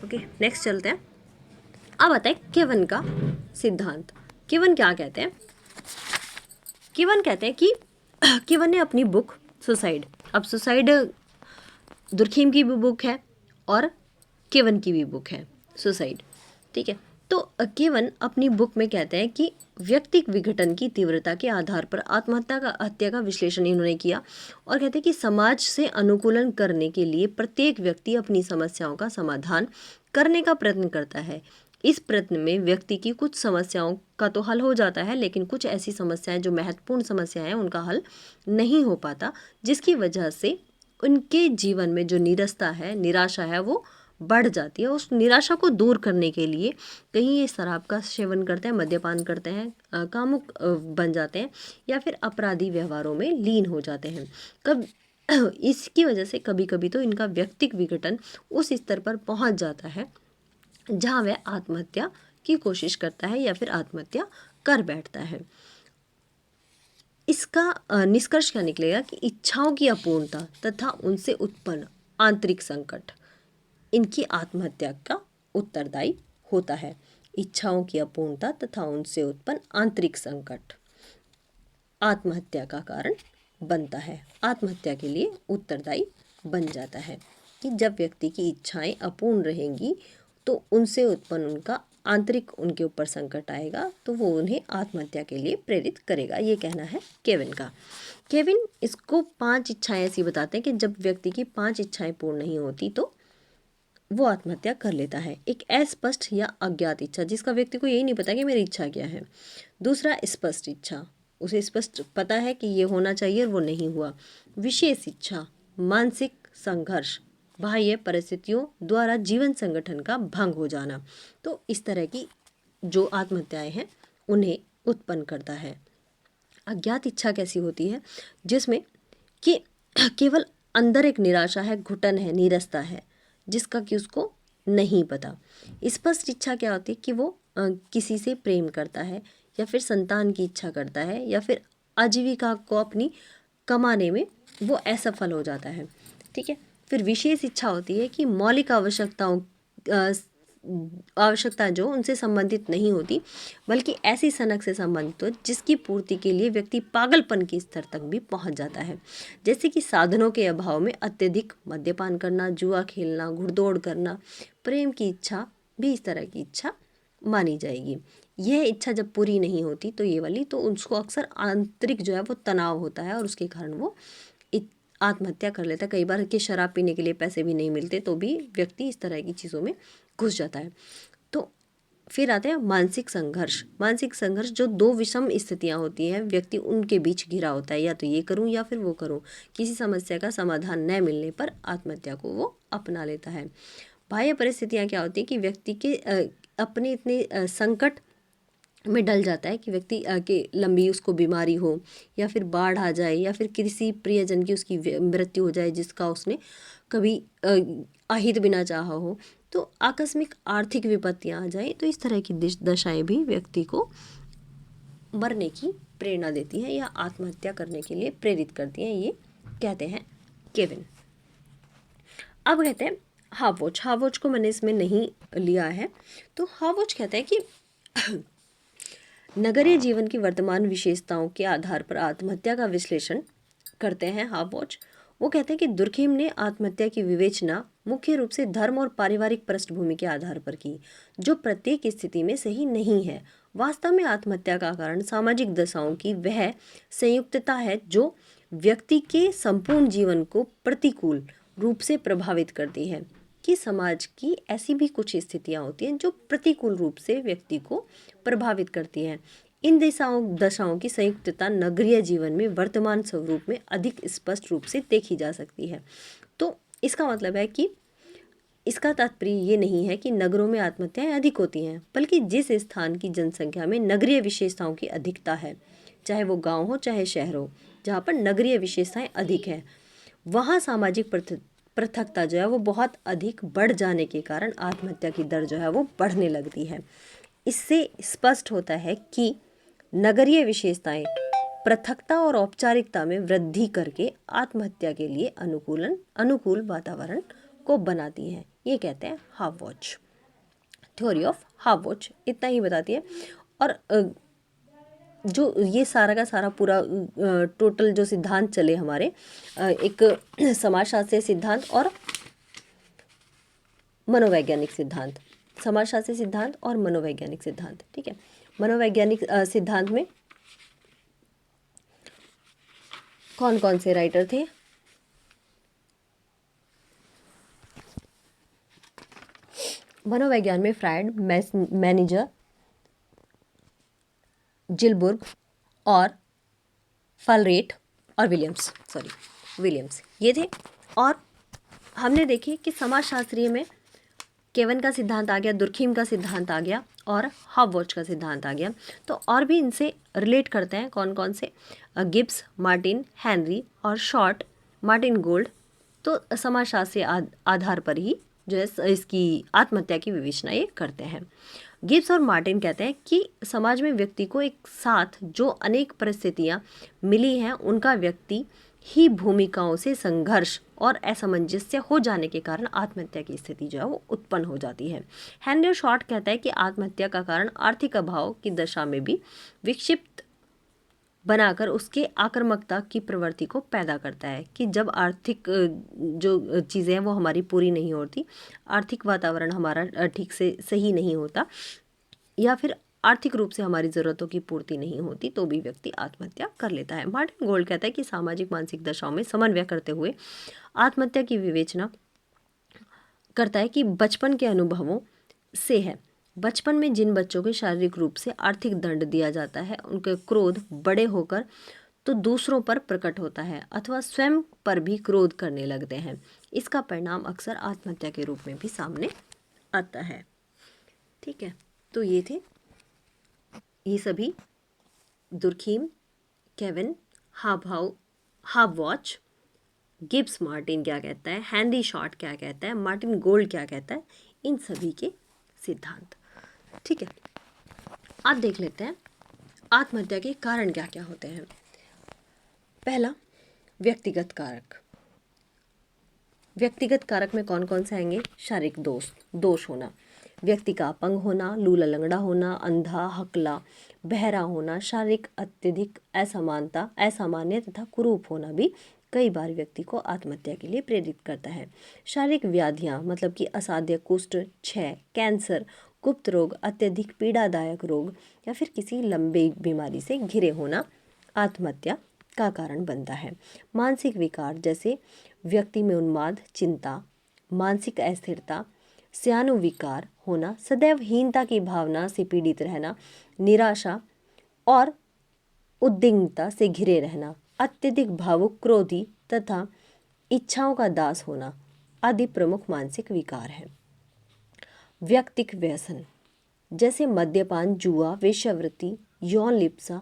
ओके, नेक्स्ट चलते हैं। अब आता है केवन का सिद्धांत। केवन क्या कहते हैं? केवन कहते हैं कि केवन ने अपनी बुक सुसाइड, अब सुसाइड दुर्खीम की भी बुक है और केवन की भी बुक है सुसाइड, ठीक है। तो केवन अपनी बुक में कहते हैं कि व्यक्तिक विघटन की तीव्रता के आधार पर हत्या का विश्लेषण इन्होंने किया और कहते हैं कि समाज से अनुकूलन करने के लिए प्रत्येक व्यक्ति अपनी समस्याओं का समाधान करने का प्रयत्न करता है। इस प्रयत्न में व्यक्ति की कुछ समस्याओं का तो हल हो जाता है, लेकिन कुछ ऐसी समस्याएं जो महत्वपूर्ण समस्याएं हैं उनका हल नहीं हो पाता, जिसकी वजह से उनके जीवन में जो निराशा है वो बढ़ जाती है। उस निराशा को दूर करने के लिए कहीं ये शराब का सेवन करते हैं, मद्यपान करते हैं, कामुक बन जाते हैं या फिर अपराधी व्यवहारों में लीन हो जाते हैं। इसकी वजह से कभी कभी तो इनका व्यक्तिक विघटन उस स्तर पर पहुंच जाता है जहां वह आत्महत्या की कोशिश करता है या फिर आत्महत्या कर बैठता है। इसका निष्कर्ष क्या निकलेगा कि इच्छाओं की अपूर्णता तथा उनसे उत्पन्न आंतरिक संकट इनकी आत्महत्या का उत्तरदायी होता है। इच्छाओं की अपूर्णता तथा उनसे उत्पन्न आंतरिक संकट आत्महत्या का कारण बनता है, आत्महत्या के लिए उत्तरदायी बन जाता है कि जब व्यक्ति की इच्छाएं अपूर्ण रहेंगी तो उनसे उत्पन्न उनका आंतरिक उनके ऊपर संकट आएगा, तो वो उन्हें आत्महत्या के लिए प्रेरित करेगा। ये कहना है केविन का। केविन इसको 5 इच्छाएं ऐसी बताते हैं कि जब व्यक्ति की 5 इच्छाएं पूर्ण नहीं होती तो वो आत्महत्या कर लेता है। एक अस्पष्ट या अज्ञात इच्छा, जिसका व्यक्ति को यही नहीं पता कि मेरी इच्छा क्या है। दूसरा, स्पष्ट इच्छा, उसे स्पष्ट पता है कि ये होना चाहिए और वो नहीं हुआ। विशेष इच्छा, मानसिक संघर्ष, बाह्य परिस्थितियों द्वारा जीवन संगठन का भंग हो जाना। तो इस तरह की जो आत्महत्याएं हैं उन्हें उत्पन्न करता है। अज्ञात इच्छा कैसी होती है? जिसमें कि केवल अंदर एक निराशा है, घुटन है, नीरसता है, जिसका कि उसको नहीं पता। स्पष्ट इच्छा क्या होती है कि वो किसी से प्रेम करता है, या फिर संतान की इच्छा करता है, या फिर आजीविका को अपनी कमाने में वो असफल हो जाता है। ठीक है। फिर विशेष इच्छा होती है कि मौलिक आवश्यकता जो उनसे संबंधित नहीं होती, बल्कि ऐसी सनक से संबंधित हो जिसकी पूर्ति के लिए व्यक्ति पागलपन के स्तर तक भी पहुंच जाता है। जैसे कि साधनों के अभाव में अत्यधिक मद्यपान करना, जुआ खेलना, घुड़दौड़ करना। प्रेम की इच्छा भी इस तरह की इच्छा मानी जाएगी। यह इच्छा जब पूरी नहीं होती तो ये वाली, तो उसको अक्सर आंतरिक जो है वो तनाव होता है और उसके कारण वो आत्महत्या कर लेता है। कई बार कि शराब पीने के लिए पैसे भी नहीं मिलते तो भी व्यक्ति इस तरह की चीज़ों में घुस जाता है। तो फिर आते हैं मानसिक संघर्ष। मानसिक संघर्ष जो 2 विषम स्थितियां होती हैं, व्यक्ति उनके बीच घिरा होता है, या तो ये करूं या फिर वो करूं। किसी समस्या का समाधान न मिलने पर आत्महत्या को वो अपना लेता है। बाह्य परिस्थितियां क्या होती है कि व्यक्ति के अपने इतने संकट में डल जाता है कि व्यक्ति के लंबी उसको बीमारी हो, या फिर बाढ़ आ जाए, या फिर किसी प्रियजन की उसकी मृत्यु हो जाए जिसका उसने कभी अहित भी ना चाहा हो, तो आकस्मिक आर्थिक विपत्तियां आ जाए, तो इस तरह की दशाएं भी व्यक्ति को मरने की प्रेरणा देती हैं या आत्महत्या करने के लिए प्रेरित करती हैं। ये कहते हैं केविन। अब कहते हैं हावोच। हावोच को मैंने इसमें नहीं लिया है। तो हावोच कहते हैं कि नगरीय जीवन की वर्तमान विशेषताओं के आधार पर आत्महत्या का विश्लेषण करते हैं हावोच। वो कहते हैं कि दुर्खिम ने आत्महत्या की विवेचना मुख्य रूप से धर्म और पारिवारिक पृष्ठभूमि के आधार पर की, जो प्रत्येक स्थिति में सही नहीं है। वास्तव में आत्महत्या का कारण सामाजिक दशाओं की वह संयुक्तता है जो व्यक्ति के संपूर्ण जीवन को प्रतिकूल रूप से प्रभावित करती है। कि समाज की ऐसी भी कुछ स्थितियां होती हैं जो प्रतिकूल रूप से व्यक्ति को प्रभावित करती हैं। इन दशाओं की संयुक्तता नगरीय जीवन में वर्तमान स्वरूप में अधिक स्पष्ट रूप से देखी जा सकती है। तो इसका मतलब है कि इसका तात्पर्य ये नहीं है कि नगरों में आत्महत्याएं अधिक होती हैं, बल्कि जिस स्थान की जनसंख्या में नगरीय विशेषताओं की अधिकता है, चाहे वो गांव हो चाहे शहर हो, जहाँ पर नगरीय विशेषताएं अधिक है, वहाँ सामाजिक पृथकता जो है वो बहुत अधिक बढ़ जाने के कारण आत्महत्या की दर जो है वो बढ़ने लगती है। इससे स्पष्ट होता है कि नगरीय विशेषताएं पृथकता और औपचारिकता में वृद्धि करके आत्महत्या के लिए अनुकूल वातावरण को बनाती हैं। ये कहते हैं हावोच। थ्योरी ऑफ हावोच इतना ही बताती है। और जो ये सारा का सारा पूरा टोटल जो सिद्धांत चले हमारे, एक समाजशास्त्रीय सिद्धांत और मनोवैज्ञानिक सिद्धांत, समाजशास्त्रीय सिद्धांत और मनोवैज्ञानिक सिद्धांत। ठीक है। मनोवैज्ञानिक सिद्धांत में कौन कौन से राइटर थे? मनोविज्ञान में फ्रायड, मैनेजर, जिलबुर्ग और फलरेट और विलियम्स ये थे। और हमने देखे कि समाजशास्त्रीय में केविन का सिद्धांत आ गया, दुर्खिम का सिद्धांत आ गया और हावोच का सिद्धांत आ गया। तो और भी इनसे रिलेट करते हैं कौन कौन से? गिब्स, मार्टिन, हेनरी और शॉर्ट, मार्टिन गोल्ड। तो समाजशास्त्रीय आधार पर ही जो है इसकी आत्महत्या की विवेचना ये करते हैं। गिब्स और मार्टिन कहते हैं कि समाज में व्यक्ति को एक साथ जो अनेक परिस्थितियां मिली हैं, उनका व्यक्ति ही भूमिकाओं से संघर्ष और असमंजस्य हो जाने के कारण आत्महत्या की स्थिति जो है वो उत्पन्न हो जाती है। हेनरी शॉर्ट कहता है कि आत्महत्या का कारण आर्थिक अभाव की दशा में भी विक्षिप्त बनाकर उसके आक्रामकता की प्रवृत्ति को पैदा करता है कि जब आर्थिक जो चीज़ें हैं वो हमारी पूरी नहीं होती, आर्थिक वातावरण हमारा ठीक से सही नहीं होता, या फिर आर्थिक रूप से हमारी ज़रूरतों की पूर्ति नहीं होती, तो भी व्यक्ति आत्महत्या कर लेता है। मार्टिन गोल्ड कहता है कि सामाजिक मानसिक दशाओं में समन्वय करते हुए आत्महत्या की विवेचना करता है कि बचपन के अनुभवों से है। बचपन में जिन बच्चों के शारीरिक रूप से आर्थिक दंड दिया जाता है, उनके क्रोध बड़े होकर तो दूसरों पर प्रकट होता है अथवा स्वयं पर भी क्रोध करने लगते हैं। इसका परिणाम अक्सर आत्महत्या के रूप में भी सामने आता है। ठीक है, तो ये सभी दुर्खीम, केविन, हाबवॉच, गिब्स मार्टिन क्या कहता है, हेनरी शॉर्ट क्या कहता है, मार्टिन गोल्ड क्या कहता है, इन सभी के सिद्धांत। ठीक है, अब देख लेते हैं आत्महत्या के कारण क्या क्या होते हैं। पहला, व्यक्तिगत कारक। व्यक्तिगत कारक में कौन कौन से आएंगे? शारीरिक दोष होना, व्यक्ति का अपंग होना, लूला लंगड़ा होना, अंधा, हकला, बहरा होना, शारीरिक अत्यधिक असामान्य तथा कुरूप होना भी कई बार व्यक्ति को आत्महत्या के लिए प्रेरित करता है। शारीरिक व्याधियाँ मतलब कि असाध्य कुष्ठ, क्षय, कैंसर, गुप्त रोग, अत्यधिक पीड़ादायक रोग या फिर किसी लंबी बीमारी से घिरे होना आत्महत्या का कारण बनता है। मानसिक विकार जैसे व्यक्ति में उन्माद, चिंता, मानसिक अस्थिरता, स्यानु विकार होना, सदैव हीनता की भावना से पीड़ित रहना, निराशा और उद्विग्नता से घिरे रहना, अत्यधिक भावुक, क्रोधी तथा इच्छाओं का दास होना आदि प्रमुख मानसिक विकार हैं। व्यक्तिक व्यसन जैसे मद्यपान, जुआ, वेश्यावृत्ति, यौन लिप्सा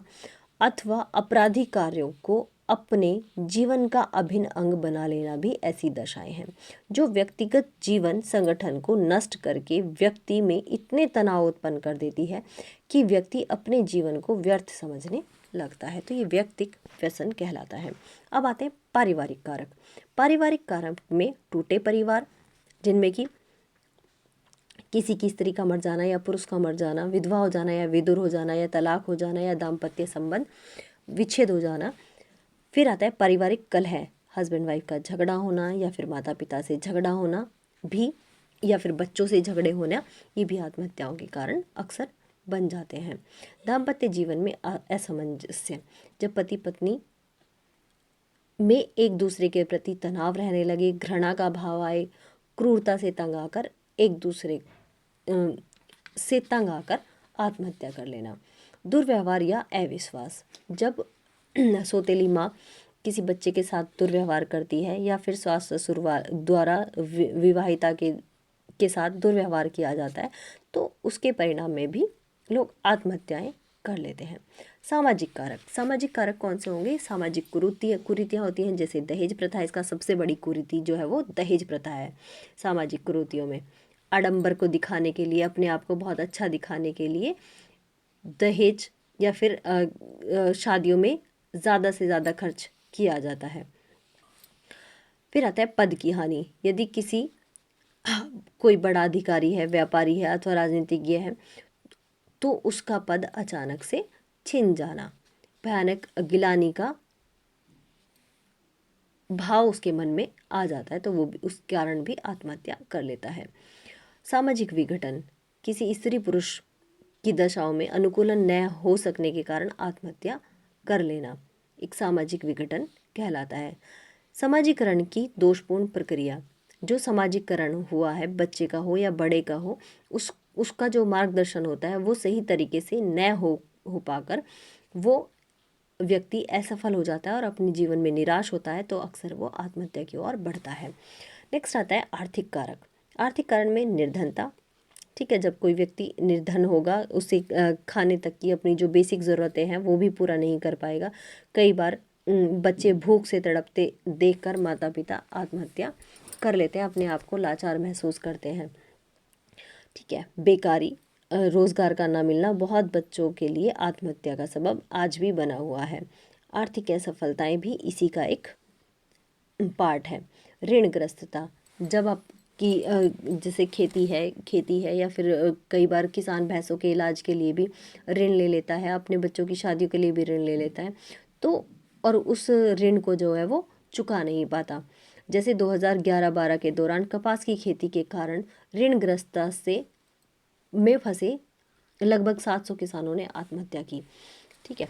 अथवा आपराधिक कार्यों को अपने जीवन का अभिन्न अंग बना लेना भी ऐसी दशाएं हैं जो व्यक्तिगत जीवन संगठन को नष्ट करके व्यक्ति में इतने तनाव उत्पन्न कर देती है कि व्यक्ति अपने जीवन को व्यर्थ समझने लगता है। तो ये व्यक्तिक व्यसन कहलाता है। अब आते हैं पारिवारिक कारक। पारिवारिक कारक में टूटे परिवार जिनमें कि किसी की स्त्री का मर जाना या पुरुष का मर जाना, विधवा हो जाना या विधुर हो जाना या तलाक हो जाना या दाम्पत्य संबंध विच्छेद हो जाना। फिर आता है पारिवारिक कलह, हस्बैंड वाइफ का झगड़ा होना या फिर माता पिता से झगड़ा होना भी या फिर बच्चों से झगड़े होना, ये भी आत्महत्याओं के कारण अक्सर बन जाते हैं। दाम्पत्य जीवन में असमंजस्य, जब पति पत्नी में एक दूसरे के प्रति तनाव रहने लगे, घृणा का भाव आए, क्रूरता से तंग आकर एक दूसरे से तंग आकर आत्महत्या कर लेना। दुर्व्यवहार या अविश्वास, जब सौतेली माँ किसी बच्चे के साथ दुर्व्यवहार करती है या फिर सास ससुर द्वारा विवाहिता के साथ दुर्व्यवहार किया जाता है, तो उसके परिणाम में भी लोग आत्महत्याएं कर लेते हैं। सामाजिक कारक कौन से होंगे? सामाजिक कुरीतियाँ होती हैं, जैसे दहेज प्रथा। इसका सबसे बड़ी कुरीति जो है वो दहेज प्रथा है। सामाजिक कुरीतियों में आडंबर को दिखाने के लिए, अपने आप को बहुत अच्छा दिखाने के लिए दहेज या फिर शादियों में ज़्यादा से ज़्यादा खर्च किया जाता है। फिर आता है पद की हानि, यदि कोई बड़ा अधिकारी है, व्यापारी है अथवा राजनीतिज्ञ है तो उसका पद अचानक से छिन जाना, भयानक गिलानी का भाव उसके मन में आ जाता है तो वो भी उस कारण भी आत्महत्या कर लेता है। सामाजिक विघटन, किसी स्त्री पुरुष की दशाओं में अनुकूलन न हो सकने के कारण आत्महत्या कर लेना एक सामाजिक विघटन कहलाता है। समाजीकरण की दोषपूर्ण प्रक्रिया, जो समाजीकरण हुआ है, बच्चे का हो या बड़े का हो, उसका जो मार्गदर्शन होता है वो सही तरीके से न हो पाकर वो व्यक्ति असफल हो जाता है और अपने जीवन में निराश होता है, तो अक्सर वो आत्महत्या की ओर बढ़ता है। नेक्स्ट आता है आर्थिक कारक। आर्थिक कारण में निर्धनता, ठीक है, जब कोई व्यक्ति निर्धन होगा उसे खाने तक की अपनी जो बेसिक ज़रूरतें हैं वो भी पूरा नहीं कर पाएगा। कई बार बच्चे भूख से तड़पते देखकर माता पिता आत्महत्या कर लेते हैं, अपने आप को लाचार महसूस करते हैं। ठीक है, बेकारी, रोज़गार का ना मिलना बहुत बच्चों के लिए आत्महत्या का सबब आज भी बना हुआ है। आर्थिक असफलताएं भी इसी का एक पार्ट है। ऋणग्रस्तता, जब आपकी की जैसे खेती है या फिर कई बार किसान भैंसों के इलाज के लिए भी ऋण ले लेता है, अपने बच्चों की शादियों के लिए भी ऋण ले लेता है, तो और उस ऋण को जो है वो चुका नहीं पाता। जैसे 2011-12 के दौरान कपास की खेती के कारण ऋणग्रस्तता से में फंसे लगभग 700 किसानों ने आत्महत्या की। ठीक है,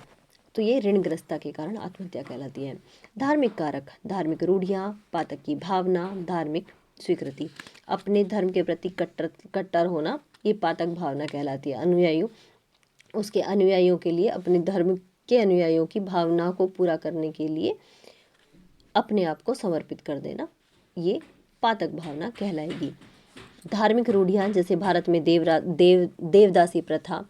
तो ये ऋणग्रस्तता के कारण आत्महत्या कहलाती है। धार्मिक कारक, धार्मिक रूढ़ियाँ, पातक की भावना, धार्मिक स्वीकृति, अपने धर्म के प्रति कट्टर होना, ये पातक भावना कहलाती है। अनुयायियों, उसके अनुयायियों के लिए अपने धर्म के अनुयायियों की भावना को पूरा करने के लिए अपने आप को समर्पित कर देना, ये पातक भावना कहलाएगी। धार्मिक रूढ़ियाँ, जैसे भारत में देवदासी प्रथा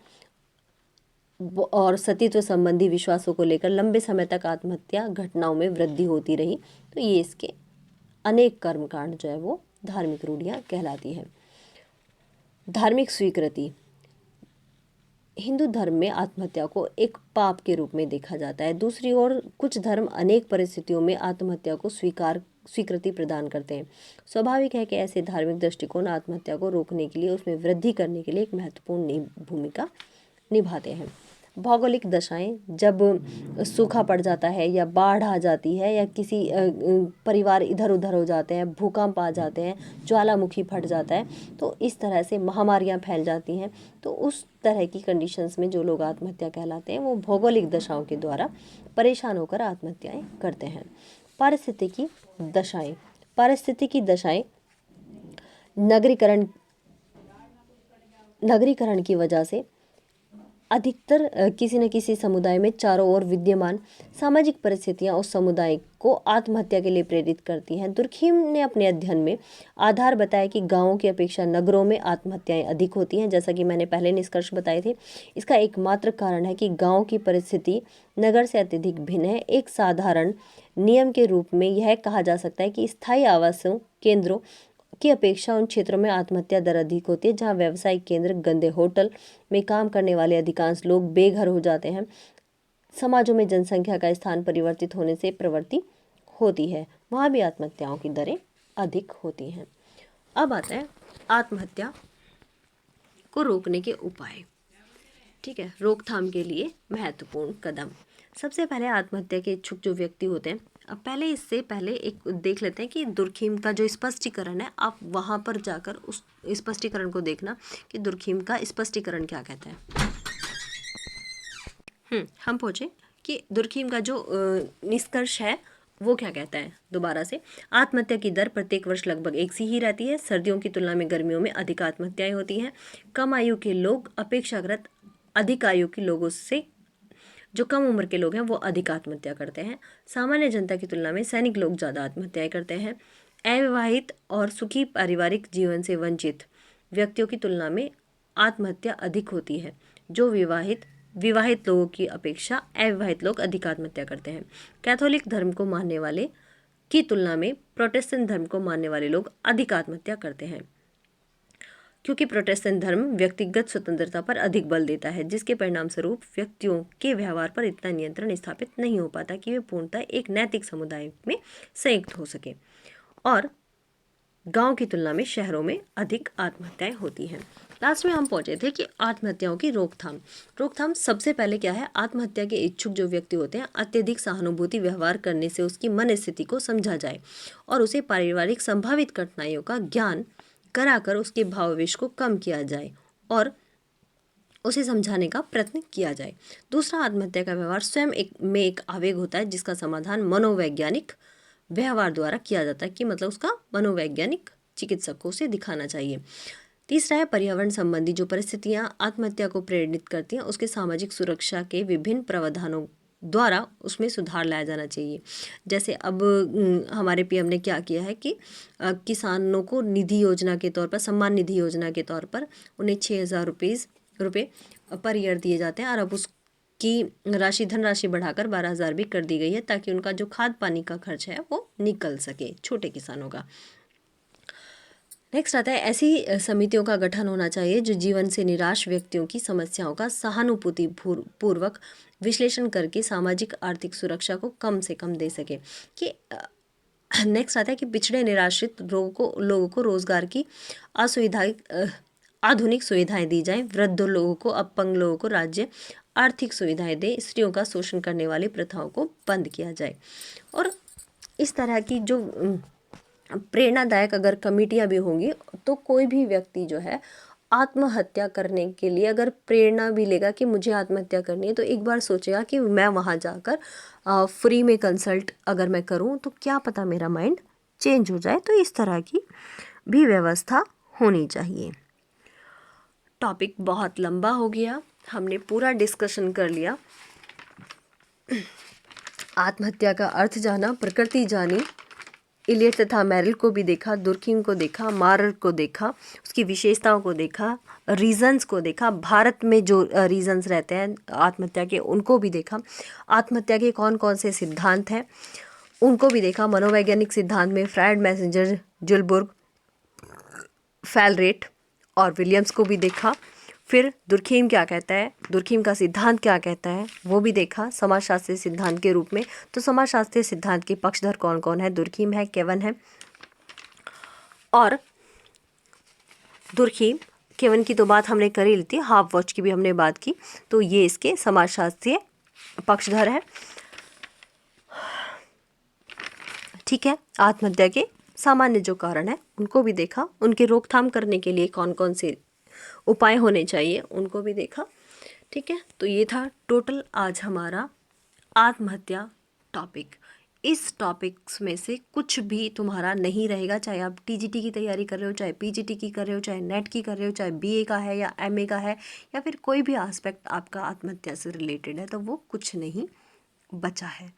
और सतीत्व संबंधी विश्वासों को लेकर लंबे समय तक आत्महत्या घटनाओं में वृद्धि होती रही, तो ये इसके अनेक कर्मकांड जो है वो धार्मिक रूढ़ियाँ कहलाती है। धार्मिक स्वीकृति, हिंदू धर्म में आत्महत्या को एक पाप के रूप में देखा जाता है। दूसरी ओर कुछ धर्म अनेक परिस्थितियों में आत्महत्या को स्वीकृति प्रदान करते हैं। स्वाभाविक है कि ऐसे धार्मिक दृष्टिकोण आत्महत्या को रोकने के लिए, उसमें वृद्धि करने के लिए एक महत्वपूर्ण भूमिका निभाते हैं। भौगोलिक दशाएं, जब सूखा पड़ जाता है या बाढ़ आ जाती है या किसी परिवार इधर उधर हो जाते हैं, भूकंप आ जाते हैं, ज्वालामुखी फट जाता है, तो इस तरह से महामारियां फैल जाती हैं, तो उस तरह की कंडीशंस में जो लोग आत्महत्या कहलाते हैं वो भौगोलिक दशाओं के द्वारा परेशान होकर आत्महत्याएं करते हैं। पारिस्थितिकी दशाएं नगरीकरण की वजह से अधिकतर किसी न किसी समुदाय में चारों ओर विद्यमान सामाजिक परिस्थितियां उस समुदाय को आत्महत्या के लिए प्रेरित करती हैं। दुर्खीम ने अपने अध्ययन में आधार बताया कि गांवों की अपेक्षा नगरों में आत्महत्याएं अधिक होती हैं। जैसा कि मैंने पहले निष्कर्ष बताए थे, इसका एकमात्र कारण है कि गांव की परिस्थिति नगर से अत्यधिक भिन्न है। एक साधारण नियम के रूप में यह कहा जा सकता है कि स्थायी आवासों केंद्रों की अपेक्षा उन क्षेत्रों में आत्महत्या दर अधिक होती है जहां व्यावसायिक केंद्र, गंदे होटल में काम करने वाले अधिकांश लोग बेघर हो जाते हैं। समाजों में जनसंख्या का स्थान परिवर्तित होने से प्रवृत्ति होती है, वहां भी आत्महत्याओं की दरें अधिक होती हैं। अब आता है आत्महत्या को रोकने के उपाय। ठीक है, रोकथाम के लिए महत्वपूर्ण कदम। सबसे पहले आत्महत्या के इच्छुक जो व्यक्ति होते हैं, अब इससे पहले एक देख लेते हैं कि दुर्खीम का जो स्पष्टीकरण है, आप वहाँ पर जाकर उस स्पष्टीकरण को देखना कि दुर्खीम का स्पष्टीकरण क्या कहता है। हम पहुँचे कि दुर्खीम का जो निष्कर्ष है वो क्या कहता है। दोबारा से, आत्महत्या की दर प्रत्येक वर्ष लगभग एक सी ही रहती है। सर्दियों की तुलना में गर्मियों में अधिक आत्महत्याएं होती हैं। कम आयु के लोग अपेक्षाकृत अधिक आयु के लोगों से, जो कम उम्र के लोग हैं वो अधिक आत्महत्या करते हैं। सामान्य जनता की तुलना में सैनिक लोग ज़्यादा आत्महत्याएं करते हैं। अविवाहित और सुखी पारिवारिक जीवन से वंचित व्यक्तियों की तुलना में आत्महत्या अधिक होती है। जो विवाहित लोगों की अपेक्षा अविवाहित लोग अधिक आत्महत्या करते हैं। कैथोलिक धर्म को मानने वाले की तुलना में प्रोटेस्टेंट धर्म को मानने वाले लोग अधिक आत्महत्या करते हैं, क्योंकि प्रोटेस्टेंट धर्म व्यक्तिगत स्वतंत्रता पर अधिक बल देता है, जिसके परिणाम स्वरूप व्यक्तियों के व्यवहार पर इतना नियंत्रण स्थापित नहीं हो पाता कि वे पूर्णतः एक नैतिक समुदाय में संयुक्त हो सके। और गांव की तुलना में शहरों में अधिक आत्महत्याएं होती हैं। लास्ट में हम पहुंचे थे कि आत्महत्याओं की रोकथाम सबसे पहले क्या है। आत्महत्या के इच्छुक जो व्यक्ति होते हैं, अत्यधिक सहानुभूति व्यवहार करने से उसकी मन स्थिति को समझा जाए और उसे पारिवारिक संभावित कठिनाइयों का ज्ञान कराकर उसके भावावेश को कम किया जाए और उसे समझाने का प्रयत्न किया जाए। दूसरा, आत्महत्या का व्यवहार स्वयं में एक आवेग होता है जिसका समाधान मनोवैज्ञानिक व्यवहार द्वारा किया जाता है, कि मतलब उसका मनोवैज्ञानिक चिकित्सकों से दिखाना चाहिए। तीसरा है पर्यावरण संबंधी जो परिस्थितियां आत्महत्या को प्रेरित करती हैं, उसके सामाजिक सुरक्षा के विभिन्न प्रावधानों द्वारा उसमें सुधार लाया जाना चाहिए। जैसे अब हमारे पीएम ने क्या किया है कि किसानों को निधि योजना के तौर पर, सम्मान निधि योजना के तौर पर उन्हें 6,000 रुपये पर ईयर दिए जाते हैं, और अब उसकी धनराशि बढ़ाकर 12,000 भी कर दी गई है, ताकि उनका जो खाद पानी का खर्च है वो निकल सके, छोटे किसानों का। नेक्स्ट आता है, ऐसी समितियों का गठन होना चाहिए जो जीवन से निराश व्यक्तियों की समस्याओं का सहानुभूति पूर्वक विश्लेषण करके सामाजिक आर्थिक सुरक्षा को कम से कम दे सके। कि नेक्स्ट आता है कि पिछड़े निराश्रित लोगों को रोजगार की आधुनिक सुविधाएं दी जाएं, वृद्ध लोगों को, अपंग लोगों को राज्य आर्थिक सुविधाएं दे, स्त्रियों का शोषण करने वाली प्रथाओं को बंद किया जाए। और इस तरह की जो प्रेरणादायक अगर कमिटियां भी होंगी तो कोई भी व्यक्ति जो है आत्महत्या करने के लिए अगर प्रेरणा भी लेगा कि मुझे आत्महत्या करनी है, तो एक बार सोचेगा कि मैं वहाँ जाकर फ्री में कंसल्ट अगर मैं करूँ तो क्या पता मेरा माइंड चेंज हो जाए। तो इस तरह की भी व्यवस्था होनी चाहिए। टॉपिक बहुत लंबा हो गया, हमने पूरा डिस्कशन कर लिया। आत्महत्या का अर्थ जाना, प्रकृति जानी, इलियट तथा मैरिल को भी देखा, दुर्खीम को देखा, मारर को देखा, उसकी विशेषताओं को देखा, रीजंस को देखा, भारत में जो रीजंस रहते हैं आत्महत्या के उनको भी देखा, आत्महत्या के कौन कौन से सिद्धांत हैं उनको भी देखा। मनोवैज्ञानिक सिद्धांत में फ्रायड, मैसेंजर, जुलबर्ग, फैलरेट और विलियम्स को भी देखा। फिर दुर्खीम क्या कहता है, दुर्खीम का सिद्धांत क्या कहता है वो भी देखा समाजशास्त्रीय सिद्धांत के रूप में। तो समाजशास्त्रीय सिद्धांत के पक्षधर कौन कौन है, दुर्खीम है, केवन है और दुर्खीम केवन की तो बात हमने कर ही ली थी, हाफ वॉच की भी हमने बात की। तो ये इसके समाजशास्त्रीय पक्षधर है। ठीक है, आत्महत्या के सामान्य जो कारण है उनको भी देखा, उनकी रोकथाम करने के लिए कौन कौन से उपाय होने चाहिए उनको भी देखा। ठीक है, तो ये था टोटल आज हमारा आत्महत्या टॉपिक। इस टॉपिक्स में से कुछ भी तुम्हारा नहीं रहेगा, चाहे आप टीजीटी की तैयारी कर रहे हो, चाहे पीजीटी की कर रहे हो, चाहे नेट की कर रहे हो, चाहे बीए का है या एमए का है, या फिर कोई भी एस्पेक्ट आपका आत्महत्या से रिलेटेड है, तो वो कुछ नहीं बचा है।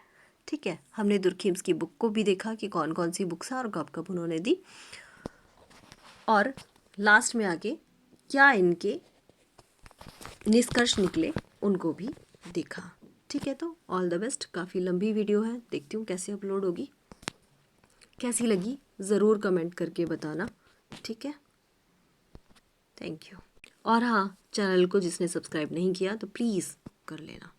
ठीक है, हमने दुर्खीम्स की बुक को भी देखा कि कौन कौन सी बुक्स हैं और कब कब उन्होंने दी, और लास्ट में आके क्या इनके निष्कर्ष निकले उनको भी देखा। ठीक है, तो ऑल द बेस्ट। काफ़ी लंबी वीडियो है, देखती हूँ कैसे अपलोड होगी, कैसी लगी ज़रूर कमेंट करके बताना। ठीक है, थैंक यू। और हाँ, चैनल को जिसने सब्सक्राइब नहीं किया तो प्लीज़ कर लेना।